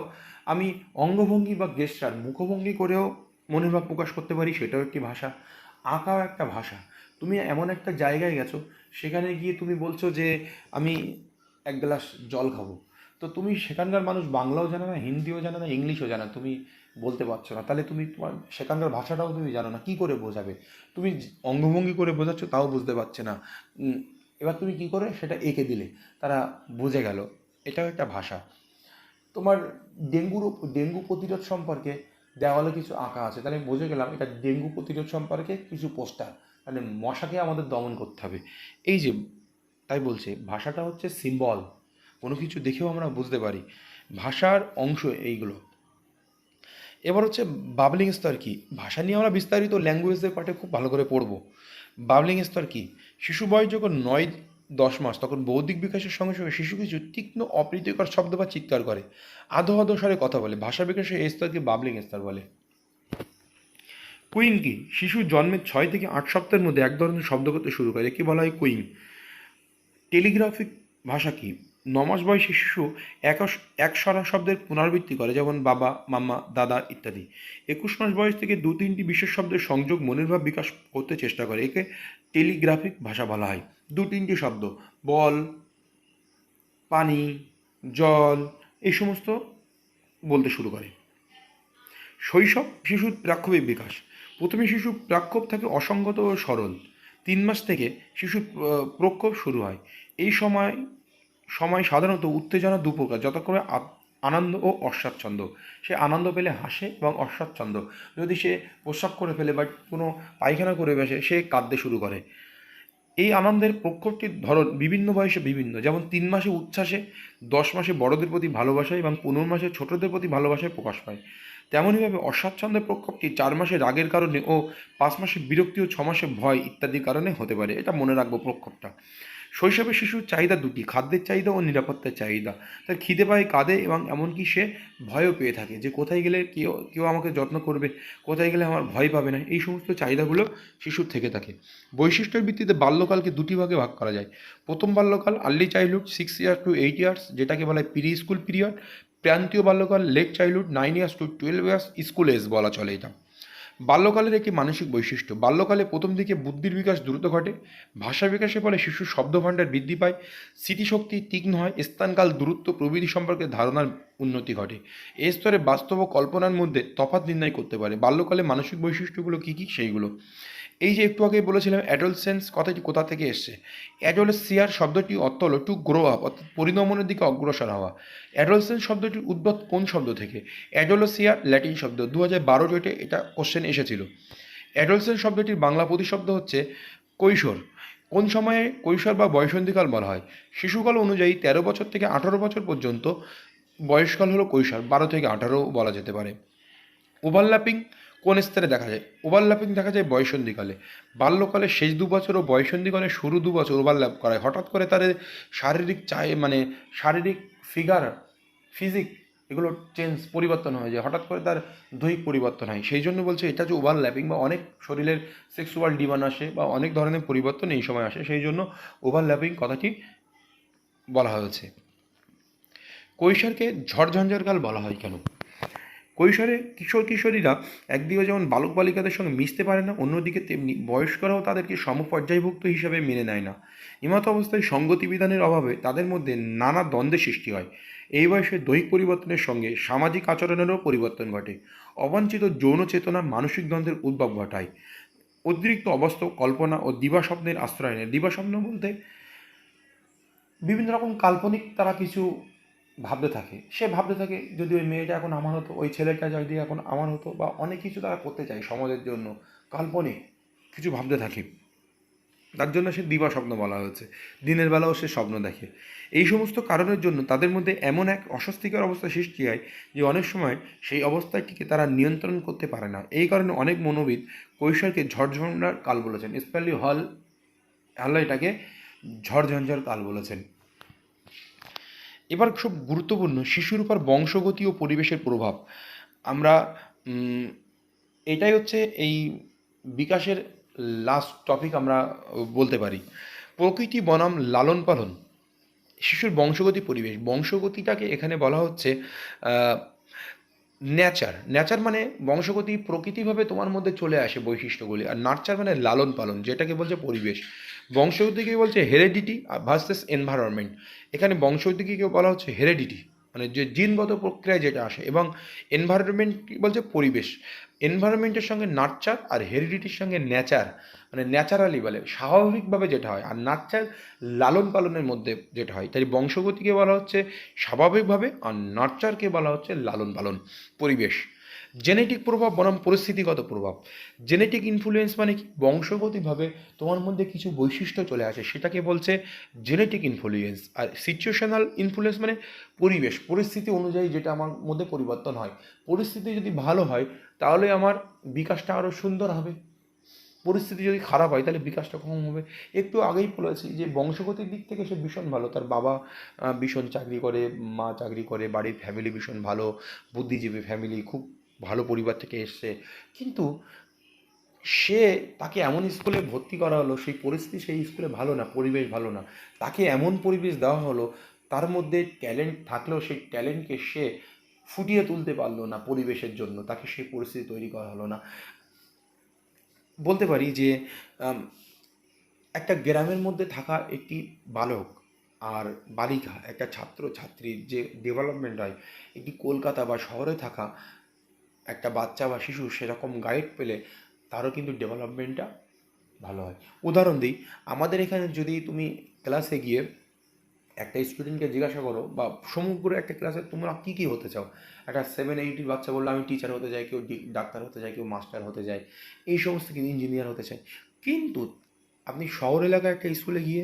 আমি অঙ্গভঙ্গি বা গেস্টার মুখভঙ্গি করেও মনের ভাব প্রকাশ করতে পারি, সেটাও একটি ভাষা। আঁকাও একটা ভাষা। তুমি এমন একটা জায়গায় গেছো, সেখানে গিয়ে তুমি বলছো যে আমি এক গ্লাস জল খাবো। তো তুমি সেখানকার মানুষ বাংলাও জানে না, হিন্দিও জানে না, ইংলিশও জানে না, তুমি বলতে পারছো না, তাহলে তুমি তোমার সেখানকার ভাষাটাও তুমি জানো না, কী করে বোঝাবে? তুমি অঙ্গভঙ্গি করে বোঝাচ্ছ তাও বুঝতে পারছে না। এবার তুমি কী করে সেটা এঁকে দিলে, তারা বুঝে গেল। এটাও একটা ভাষা। তোমার ডেঙ্গু প্রতিরোধ সম্পর্কে দেওয়ালে কিছু আঁকা আছে, তাহলে আমি বুঝে গেলাম এটা ডেঙ্গু প্রতিরোধ সম্পর্কে কিছু পোস্টার, মানে মশাকে আমাদের দমন করতে হবে। এই যে, তাই বলছে ভাষাটা হচ্ছে সিম্বল, কোনো কিছু দেখেও আমরা বুঝতে পারি। ভাষার অংশ এইগুলো। এবার হচ্ছে বাবলিং স্তর কী? ভাষা নিয়ে আমরা বিস্তারিত ল্যাঙ্গুয়েজের পাঠে খুব ভালো করে পড়ব। বাবলিং স্তর কী? শিশু বয়স যখন 9-10 মাস তখন বৌদ্ধিক বিকাশের সঙ্গে সঙ্গে শিশু কিছু তীক্ষ্ণ অপ্রীতিকর শব্দ বা চিৎকার করে, আধো আধো স্বরে কথা বলে। ভাষা বিকাশের এই স্তরকে বাবলিং স্তর বলে। কুইং কি? শিশুর জন্মের 6 থেকে 8 সপ্তাহের মধ্যে এক ধরনের শব্দ করতে শুরু করে, একে বলা হয় কুইং। টেলিগ্রাফিক ভাষা কি? 9 মাস বয়সী শিশু একস্বরা শব্দের পুনরাবৃত্তি করে, যেমন বাবা, মাম্মা, দাদা ইত্যাদি। 21 মাস বয়স থেকে 2-3টি বিশেষ শব্দের সংযোগ মনের ভাব বিকাশ করতে চেষ্টা করে, একে টেলিগ্রাফিক ভাষা বলা হয়। 2-3টি শব্দ, বল, পানি, জল, এই সমস্ত বলতে শুরু করে। শৈশব শিশুর প্রাক্ষোভিক বিকাশ। প্রথমে শিশু প্রাক্ষোভ থাকে অসংগত ও সরল। 3 মাস থেকে শিশুর প্রক্ষোভ শুরু হয়। এই সময় সাধারণত উত্তেজনা দুপ্রকার, যথাক্রমে আনন্দ ও অস্বাচ্ছন্দ্য। সে আনন্দ পেলে হাসে এবং অস্বাচ্ছন্দ্য যদি সে প্রস্রাব করে ফেলে বা কোনো পায়খানা করে বসে সে কাঁদতে শুরু করে। এই আনন্দের প্রক্ষোভটির ধরন বিভিন্ন বয়সে বিভিন্ন, যেমন 3 মাসে উচ্ছ্বাসে, 10 মাসে বড়দের প্রতি ভালোবাসায় এবং 15 মাসে ছোটদের প্রতি ভালোবাসায় প্রকাশ পায়। তেমনইভাবে অস্বাচ্ছন্দ্যের প্রক্ষোভটি 4 মাসে রাগের কারণে ও 5 মাসে বিরক্তি ও 6 মাসে ভয় ইত্যাদির কারণে হতে পারে। এটা মনে রাখবো প্রক্ষোভটা। শৈশবে শিশুর চাহিদা দুটি, খাদ্যের চাহিদা ও নিরাপত্তার চাহিদা। তার খিদে পায়, কাঁদে এবং এমনকি সে ভয়ও পেয়ে থাকে যে কোথায় গেলে কেউ কেউ আমাকে যত্ন করবে, কোথায় গেলে আমার ভয় পাবে না, এই সমস্ত চাহিদাগুলো শিশুর থেকে থাকে। বৈশিষ্ট্যের ভিত্তিতে বাল্যকালকে দুটি ভাগে ভাগ করা যায়। প্রথম বাল্যকাল early childhood 6 years to 8 years, যেটাকে বলা হয় প্রি স্কুল পিরিয়ড। প্রান্তীয় বাল্যকাল late childhood 9 years to 12 years, school age বলা চলে এটা। বাল্যকালের একটি মানসিক বৈশিষ্ট্য। বাল্যকালে প্রথম দিকে বুদ্ধির বিকাশ দ্রুত ঘটে। ভাষা বিকাশের ফলে শিশুর শব্দভাণ্ডার বৃদ্ধি পায়, স্মৃতিশক্তি তীক্ষ্ণ হয়, স্থানকাল দূরত্ব প্রভৃতি সম্পর্কে ধারণার উন্নতি ঘটে। এই স্তরে বাস্তব ও কল্পনার মধ্যে তফাৎ নির্ণয় করতে পারে। বাল্যকালে মানসিক বৈশিষ্ট্যগুলো কী কী সেইগুলো। এই যে একটু আগেই বলেছিলাম অ্যাডোলসেন্স কথাটি কোথা থেকে এসছে। অ্যাডোলেসিয়ার শব্দটি অর্থ হলো টু গ্রো আপ, অর্থাৎ পরিণমনের দিকে অগ্রসর হওয়া। অ্যাডোলসেন্স শব্দটির উদ্ভব কোন শব্দ থেকে? অ্যাডোলেসিয়া ল্যাটিন শব্দ, 2012 ডেটে এটা কোশ্চেন এসেছিল। অ্যাডোলসেন্স শব্দটির বাংলা প্রতিশব্দ হচ্ছে কৈশোর। কোন সময়ে কৈশোর বা বয়সন্ধিকাল বলা হয়? শিশুকাল অনুযায়ী 13 বছর থেকে 18 বছর পর্যন্ত বয়সকাল হলো কৈশোর, 12 থেকে 18 বলা যেতে পারে। ওভারল্যাপিং কোন স্তরে দেখা যায়? ওভারল্যাপিং দেখা যায় বয়ঃসন্ধিকালে। বাল্যকালের শেষ 2 বছর ও বয়ঃসন্ধিকালের শুরু 2 বছর ওভারল্যাপ করায়। হঠাৎ করে তাদের শারীরিক শারীরিক ফিজিক এগুলো পরিবর্তন হয়ে যায়। হঠাৎ করে তার দৈহিক পরিবর্তন হয়। সেই জন্য বলছে এটা যে ওভারল্যাপিং বা অনেক শরীরের সেক্সুয়াল ডিমান্ড আসে বা অনেক ধরনের পরিবর্তন এই সময় আসে, সেই জন্য ওভারল্যাপিং কথাটি বলা হয়েছে। কৈশোরকে ঝড়ঝঞ্ঝার কাল বলা হয় কেন? কৈশোরে কিশোর কিশোরীরা একদিকে যেমন বালক বালিকাদের সঙ্গে মিশতে পারে না, অন্যদিকে তেমনি বয়স্করাও তাদেরকে সমপর্যায়ভুক্ত হিসাবে মেনে নেয় না। এমত অবস্থায় সঙ্গতি বিধানের অভাবে তাদের মধ্যে নানা দ্বন্দ্বের সৃষ্টি হয়। এই বয়সে দৈহিক পরিবর্তনের সঙ্গে সামাজিক আচরণেরও পরিবর্তন ঘটে। অবাঞ্ছিত যৌন চেতনা মানসিক দ্বন্দ্বের উদ্ভব ঘটায়। অতিরিক্ত অবাস্তব কল্পনা ও দিবাস্বপ্নের আশ্রয় নেয়। দিবাস্বপ্ন বলতে বিভিন্ন রকম কাল্পনিক তারা কিছু ভাবতে থাকে। সে ভাবতে থাকে যদি ওই মেয়েটা এখন আমার হতো, ওই ছেলেটা যদি এখন আমার হতো, বা অনেক কিছু তারা করতে চায় সমাজের জন্য, কাল্পনিক কিছু ভাবতে থাকে। তার জন্য সে দিবা স্বপ্ন বলা হয়েছে। দিনের বেলাও সে স্বপ্ন দেখে। এই সমস্ত কারণের জন্য তাদের মধ্যে এমন এক অস্বস্তিকর অবস্থা সৃষ্টি হয় যে অনেক সময় সেই অবস্থাটিকে তারা নিয়ন্ত্রণ করতে পারে না। এই কারণে অনেক মনোবিদ কৈশোরকে ঝড়ঝঞ্ঝার কাল বলেছেন। স্পেশালি হল এটাকে ঝড়ঝঞ্ঝার কাল বলেছেন। এবার খুব গুরুত্বপূর্ণ শিশুর উপর বংশগতি ও পরিবেশের প্রভাব। আমরা এটাই হচ্ছে এই বিকাশের লাস্ট টপিক আমরা বলতে পারি। প্রকৃতি বনাম লালন পালন, শিশুর বংশগতি পরিবেশ। বংশগতিটাকে এখানে বলা হচ্ছে ন্যাচার মানে বংশগতি প্রকৃতিভাবে তোমার মধ্যে চলে আসে বৈশিষ্ট্যগুলি, আর নার্চার মানে লালন পালন, যেটাকে বলছে পরিবেশ। বংশগতিকে বলছে হেরেডিটি ভার্সেস এনভায়রনমেন্ট। এখানে বংশগতিকে বলা হচ্ছে হেরেডিটি, মানে যে জিনগত প্রক্রিয়ায় যেটা আসে, এবং এনভায়রনমেন্ট বলছে পরিবেশ। এনভায়রনমেন্টের সঙ্গে নার্চার আর হেরিডিটির সঙ্গে ন্যাচার, মানে ন্যাচারালি বলে স্বাভাবিকভাবে যেটা হয়, আর নার্চার লালন পালনের মধ্যে যেটা হয়। তাই বংশগতিকে বলা হচ্ছে স্বাভাবিকভাবে, আর নার্চারকে বলা হচ্ছে লালন পালন পরিবেশ। জেনেটিক প্রভাব বনাম পরিস্থিতিগত প্রভাব। জেনেটিক ইনফ্লুয়েন্স মানে কি? বংশগতিভাবে তোমার মধ্যে কিছু বৈশিষ্ট্য চলে আসে, সেটাকে বলছে জেনেটিক ইনফ্লুয়েন্স। আর সিচুয়েশনাল ইনফ্লুয়েন্স মানে পরিবেশ পরিস্থিতি অনুযায়ী যেটা আমার মধ্যে পরিবর্তন হয়। পরিস্থিতি যদি ভালো হয় তাহলে আমার বিকাশটা আরও সুন্দর হবে, পরিস্থিতি যদি খারাপ হয় তাহলে বিকাশটা কম হবে। একটু আগেই বলেছি যে বংশগতির দিক থেকে সে ভীষণ ভালো, তার বাবা ভীষণ চাকরি করে, মা চাকরি করে, বাড়ির ফ্যামিলি ভীষণ ভালো, বুদ্ধিজীবী ফ্যামিলি, খুব ভালো পরিবার থেকে এসছে, কিন্তু সে তাকে এমন স্কুলে ভর্তি করা হলো, সেই পরিস্থিতি সেই স্কুলে ভালো না, পরিবেশ ভালো না, তাকে এমন পরিবেশ দেওয়া হলো, তার মধ্যে ট্যালেন্ট থাকলেও সেই ট্যালেন্টকে সে ফুটিয়ে তুলতে পারলো না পরিবেশের জন্য, তাকে সেই পরিস্থিতি তৈরি করা হলো না। বলতে পারি যে একটা গ্রামের মধ্যে থাকা একটি বালক আর বালিকা, একটা ছাত্র ছাত্রীর যে ডেভেলপমেন্ট হয়, একটি কলকাতা বা শহরে থাকা একটা বাচ্চা বা শিশু সেরকম গাইড পেলে তারও কিন্তু ডেভেলপমেন্টটা ভালো হয়। উদাহরণ দিই, আমাদের এখানে যদি তুমি ক্লাসে গিয়ে একটা স্টুডেন্টকে জিজ্ঞাসা করো, বা সমগ্র একটা ক্লাসে তোমরা কী কী হতে চাও, একটা 7-8 বাচ্চা বললো আমি টিচার হতে চাই, কেউ ডাক্তার হতে চায়, কেউ মাস্টার হতে চায়, এই সমস্ত কেউ ইঞ্জিনিয়ার হতে চায়। কিন্তু আপনি শহর এলাকায় একটা স্কুলে গিয়ে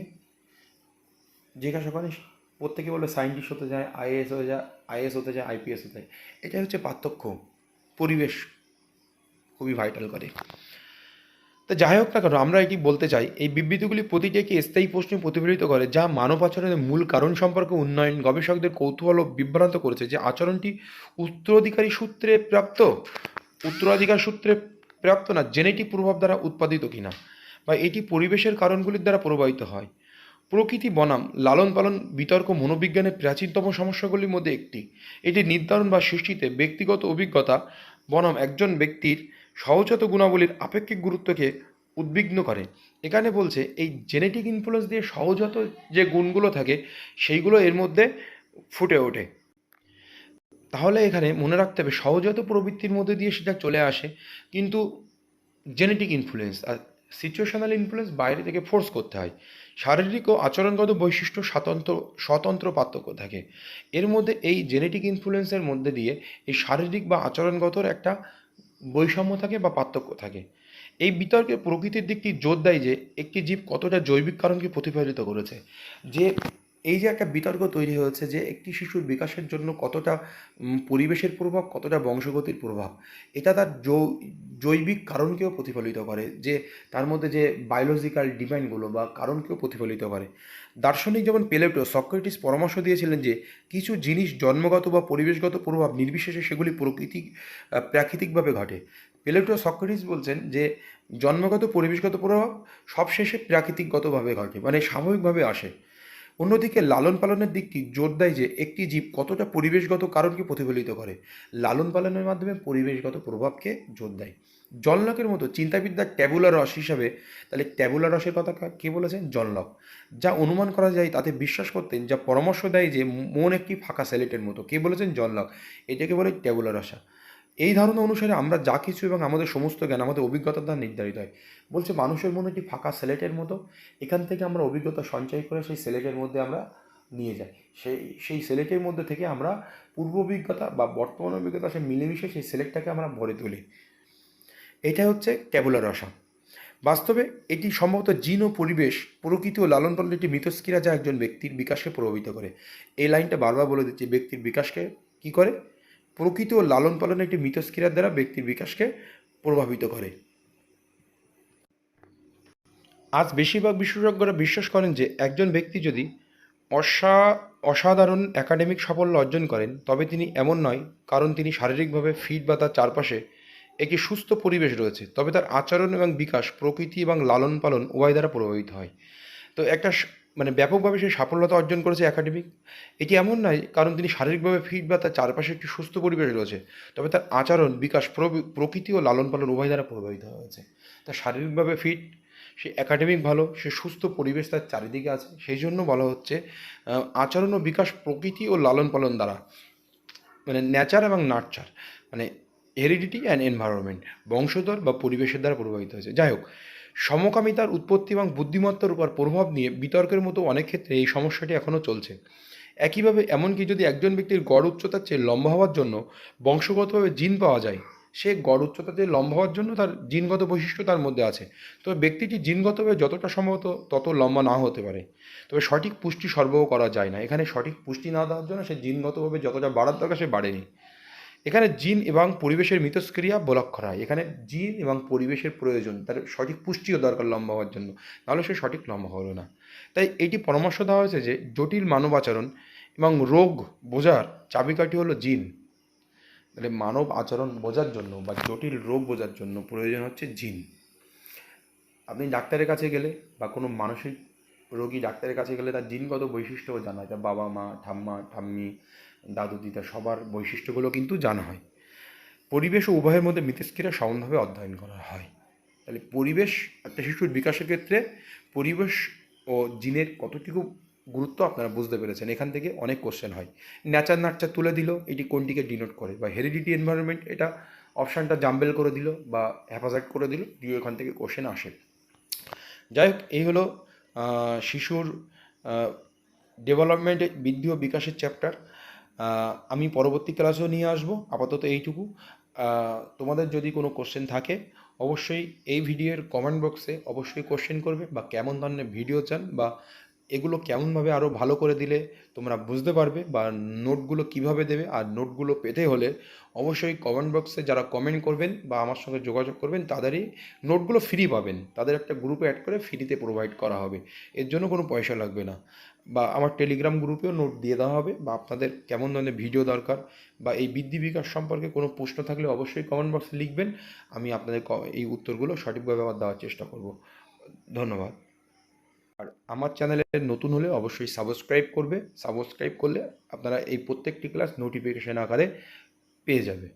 জিজ্ঞাসা করেন, প্রত্যেকে বলবে সায়েন্টিস্ট হতে চায়, আইএএস হতে চায়, আইপিএস হতে চায়। এটাই হচ্ছে পার্থক্য। পরিবেশ খুবই ভাইটাল করে। তো যাই হোক না কেন, আমরা এটি বলতে চাই এই বিবৃতিগুলি প্রতিটি একটি স্থায়ী প্রশ্ন প্রতিফলিত করে, যা মানব আচরণের মূল কারণ সম্পর্কে উন্নয়ন গবেষকদের কৌতূহল ও বিভ্রান্ত করেছে। যে আচরণটি উত্তরাধিকার সূত্রে প্রাপ্ত না জেনেটিক প্রভাব দ্বারা উৎপাদিত কিনা, বা এটি পরিবেশের কারণগুলির দ্বারা প্রভাবিত হয়। প্রকৃতি বনাম লালন পালন বিতর্ক মনোবিজ্ঞানের প্রাচীনতম সমস্যাগুলির মধ্যে একটি। এটি নির্ধারণ বা সৃষ্টিতে ব্যক্তিগত অভিজ্ঞতা বনাম একজন ব্যক্তির সহজাত গুণাবলীর আপেক্ষিক গুরুত্বকে উদ্বিগ্ন করে। এখানে বলছে এই জেনেটিক ইনফ্লুয়েন্স দিয়ে সহজাত যে গুণগুলো থাকে সেইগুলো এর মধ্যে ফুটে ওঠে। তাহলে এখানে মনে রাখতে হবে সহজাত প্রবৃত্তির মধ্যে দিয়ে সেটা চলে আসে, কিন্তু জেনেটিক ইনফ্লুয়েন্স আর সিচুয়েশনাল ইনফ্লুয়েন্স বাইরে থেকে ফোর্স করতে হয়। শারীরিক ও আচরণগত বৈশিষ্ট্য স্বতন্ত্র পার্থক্য থাকে। এর মধ্যে এই জেনেটিক ইনফ্লুয়েন্সের মধ্যে দিয়ে এই শারীরিক বা আচরণগতর একটা বৈষম্য থাকে বা পার্থক্য থাকে। এই বিতর্কে প্রকৃতির দিকটি জোর দেয় যে একটি জীব কতটা জৈবিক কারণকে প্রতিফলিত করেছে। যে এই যে একটা বিতর্ক তৈরি হয়েছে যে একটি শিশুর বিকাশের জন্য কতটা পরিবেশের প্রভাব, কতটা বংশগতির প্রভাব, এটা তার জৈবিক কারণকেও প্রতিফলিত করে, যে তার মধ্যে যে বায়োলজিক্যাল ডিমান্ডগুলো বা কারণকেও প্রতিফলিত করে। দার্শনিক যেমন প্লেটো, সক্রেটিস পরামর্শ দিয়েছিলেন যে কিছু জিনিস জন্মগত বা পরিবেশগত প্রভাব নির্বিশেষে সেগুলি প্রাকৃতিকভাবে ঘটে। প্লেটো, সক্রেটিস বলছেন যে জন্মগত পরিবেশগত প্রভাব সবশেষে প্রাকৃতিকগতভাবে ঘটে, মানে স্বাভাবিকভাবে আসে। অন্যদিকে লালন পালনের দিকটি জোর দেয় যে একটি জীব কতটা পরিবেশগত কারণকে প্রতিফলিত করে। লালন পালনের মাধ্যমে পরিবেশগত প্রভাবকে জোর দেয়। জন লকের মতো চিন্তাবিদ্যার ট্যাবুলা রস হিসাবে, তাহলে ট্যাবুলা রসের কথা কে বলেছেন? John Locke. যা অনুমান করা যায় তাতে বিশ্বাস করতেন, যা পরামর্শ দেয় যে মন একটি ফাঁকা স্লেটের মতো। কে বলেছেন? John Locke. এটাকে বলে ট্যাবুলা রসা। এই ধারণা অনুসারে আমরা যা কিছু এবং আমাদের সমস্ত জ্ঞান আমাদের অভিজ্ঞতা দ্বারা নির্ধারিত হয়। বলছে মানুষের মনে একটি ফাঁকা স্লেটের মতো, এখান থেকে আমরা অভিজ্ঞতা সঞ্চয় করে সেই স্লেটের মধ্যে আমরা নিয়ে যাই। সেই স্লেটের মধ্যে থেকে আমরা পূর্ব অভিজ্ঞতা বা বর্তমান অভিজ্ঞতা সে মিলেমিশে সেই স্লেটটাকে আমরা ভরে তুলি। এটা হচ্ছে ট্যাবুলা রসা। বাস্তবে এটি সম্ভবত জিন ও পরিবেশ, প্রকৃতি ও লালন পালনের একটি মিথস্ক্রিয়া যা একজন ব্যক্তির বিকাশকে প্রভাবিত করে। এই লাইনটা বারবার বলে দিচ্ছি, ব্যক্তির বিকাশকে কী করে? প্রকৃতি ও লালন পালনের একটি মিথস্ক্রিয়ার দ্বারা ব্যক্তির বিকাশকে প্রভাবিত করে। আজ বেশিরভাগ বিশেষজ্ঞরা বিশ্বাস করেন যে একজন ব্যক্তি যদি অসাধারণ একাডেমিক সাফল্য অর্জন করেন তবে তিনি এমন নয় কারণ তিনি শারীরিকভাবে ফিট বা তার চারপাশে একটি সুস্থ পরিবেশ রয়েছে, তবে তার আচরণ এবং বিকাশ প্রকৃতি এবং লালন পালন উভয় দ্বারা প্রভাবিত হয়। তো একটা মানে ব্যাপকভাবে সে সাফল্যতা অর্জন করেছে একাডেমিক, এটি এমন নয় কারণ তিনি শারীরিকভাবে ফিট বা তার চারপাশে একটি সুস্থ পরিবেশ রয়েছে, তবে তার আচরণ বিকাশ প্রকৃতি ও লালন পালন উভয় দ্বারা প্রভাবিত হয়েছে। তার শারীরিকভাবে ফিট, সে একাডেমিক ভালো, সে সুস্থ পরিবেশ তার চারিদিকে আছে, সেই জন্য বলা হচ্ছে আচরণ ও বিকাশ প্রকৃতি ও লালন পালন দ্বারা, মানে নেচার এবং নার্চার, মানে হেরিডিটি অ্যান্ড এনভায়রনমেন্ট, বংশধর বা পরিবেশের দ্বারা প্রভাবিত হয়েছে। যাই হোক, সমকামিতার উৎপত্তি এবং বুদ্ধিমত্তার উপর প্রভাব নিয়ে বিতর্কের মতো অনেক ক্ষেত্রে এই সমস্যাটি এখনও চলছে। একইভাবে এমনকি যদি একজন ব্যক্তির গড় উচ্চতার চেয়ে লম্বা হওয়ার জন্য বংশগতভাবে জিন পাওয়া যায়, সে গড় উচ্চতার চেয়ে লম্বা হওয়ার জন্য তার জিনগত বৈশিষ্ট্য তার মধ্যে আছে, তবে ব্যক্তিটি জিনগতভাবে যতটা সম্ভবত তত লম্বা না হতে পারে। তবে সঠিক পুষ্টি সরবরাহ করা যায় না, এখানে সঠিক পুষ্টি না দেওয়ার জন্য সে জিনগতভাবে যতটা বাড়ার দরকার সে বাড়েনি। এখানে জিন এবং পরিবেশের মিথস্ক্রিয়া ব্লক করা হয়। এখানে জিন এবং পরিবেশের প্রয়োজন, তার সঠিক পুষ্টিও দরকার লম্বা হওয়ার জন্য, নাহলে সে সঠিক লম্বা হলো না। তাই এটি পরামর্শ দেওয়া হয়েছে যে জটিল মানব আচরণ এবং রোগ বোঝার চাবিকাঠি হলো জিন। তাহলে মানব আচরণ বোঝার জন্য বা জটিল রোগ বোঝার জন্য প্রয়োজন হচ্ছে জিন। আপনি ডাক্তারের কাছে গেলে বা কোনো মানসিক রোগী ডাক্তারের কাছে গেলে তার জিনগত বৈশিষ্ট্যও জানা হয়, তার বাবা মা, ঠাম্মা ঠাম্মি, দাদু দিদা সবার বৈশিষ্ট্যগুলো কিন্তু জানা হয়। পরিবেশ ও উভয়ের মধ্যে মিথস্ক্রিয়া সমানভাবে অধ্যয়ন করা হয়। তাহলে পরিবেশ একটা শিশুর বিকাশের ক্ষেত্রে পরিবেশ ও জিনের কতটুকু গুরুত্ব আপনারা বুঝতে পেরেছেন। এখান থেকে অনেক কোশ্চেন হয়। ন্যাচার নার্চার তুলে দিল, এটি কোনটিকে ডিনোট করে, বা হেরিডিটি এনভায়রনমেন্ট, এটা অপশানটা জাম্বেল করে দিল বা হ্যাপাজাইট করে দিল, দিয়ে এখান থেকে কোশ্চেন আসে। যাই হোক, এই হলো শিশুর ডেভেলপমেন্ট, বৃদ্ধি ও বিকাশের চ্যাপ্টার। আমি পরবর্তী ক্লাসেও নিয়ে আসবো, আপাতত এইটুকু। তোমাদের যদি কোনো কোশ্চেন থাকে অবশ্যই এই ভিডিওর কমেন্ট বক্সে অবশ্যই কোশ্চেন করবে, বা কেমন ধরনের ভিডিও চান বা এগুলো কেমনভাবে আরও ভালো করে দিলে তোমরা বুঝতে পারবে, বা নোটগুলো কিভাবে দেবে। আর নোটগুলো পেতে হলে অবশ্যই কমেন্ট বক্সে যারা কমেন্ট করবেন বা আমার সঙ্গে যোগাযোগ করবেন তাদেরই নোটগুলো ফ্রি পাবেন, তাদের একটা গ্রুপে অ্যাড করে ফ্রিতে প্রোভাইড করা হবে, এর জন্য কোনো পয়সা লাগবে না। বা আমার টেলিগ্রাম গ্রুপেও নোট দিয়ে দেওয়া হবে, বা আপনাদের কেমন ধরনের ভিডিও দরকার বা এই বৃদ্ধি বিকাশ সম্পর্কে কোনো প্রশ্ন থাকলে অবশ্যই কমেন্ট বক্সে লিখবেন, আমি আপনাদের এই উত্তরগুলো সঠিকভাবে আবার দেওয়ার চেষ্টা করব। ধন্যবাদ। আর আমার চ্যানেলে নতুন হলে অবশ্যই সাবস্ক্রাইব করবে, সাবস্ক্রাইব করলে আপনারা এই প্রত্যেকটি ক্লাস নোটিফিকেশন আকারে পেয়ে যাবে।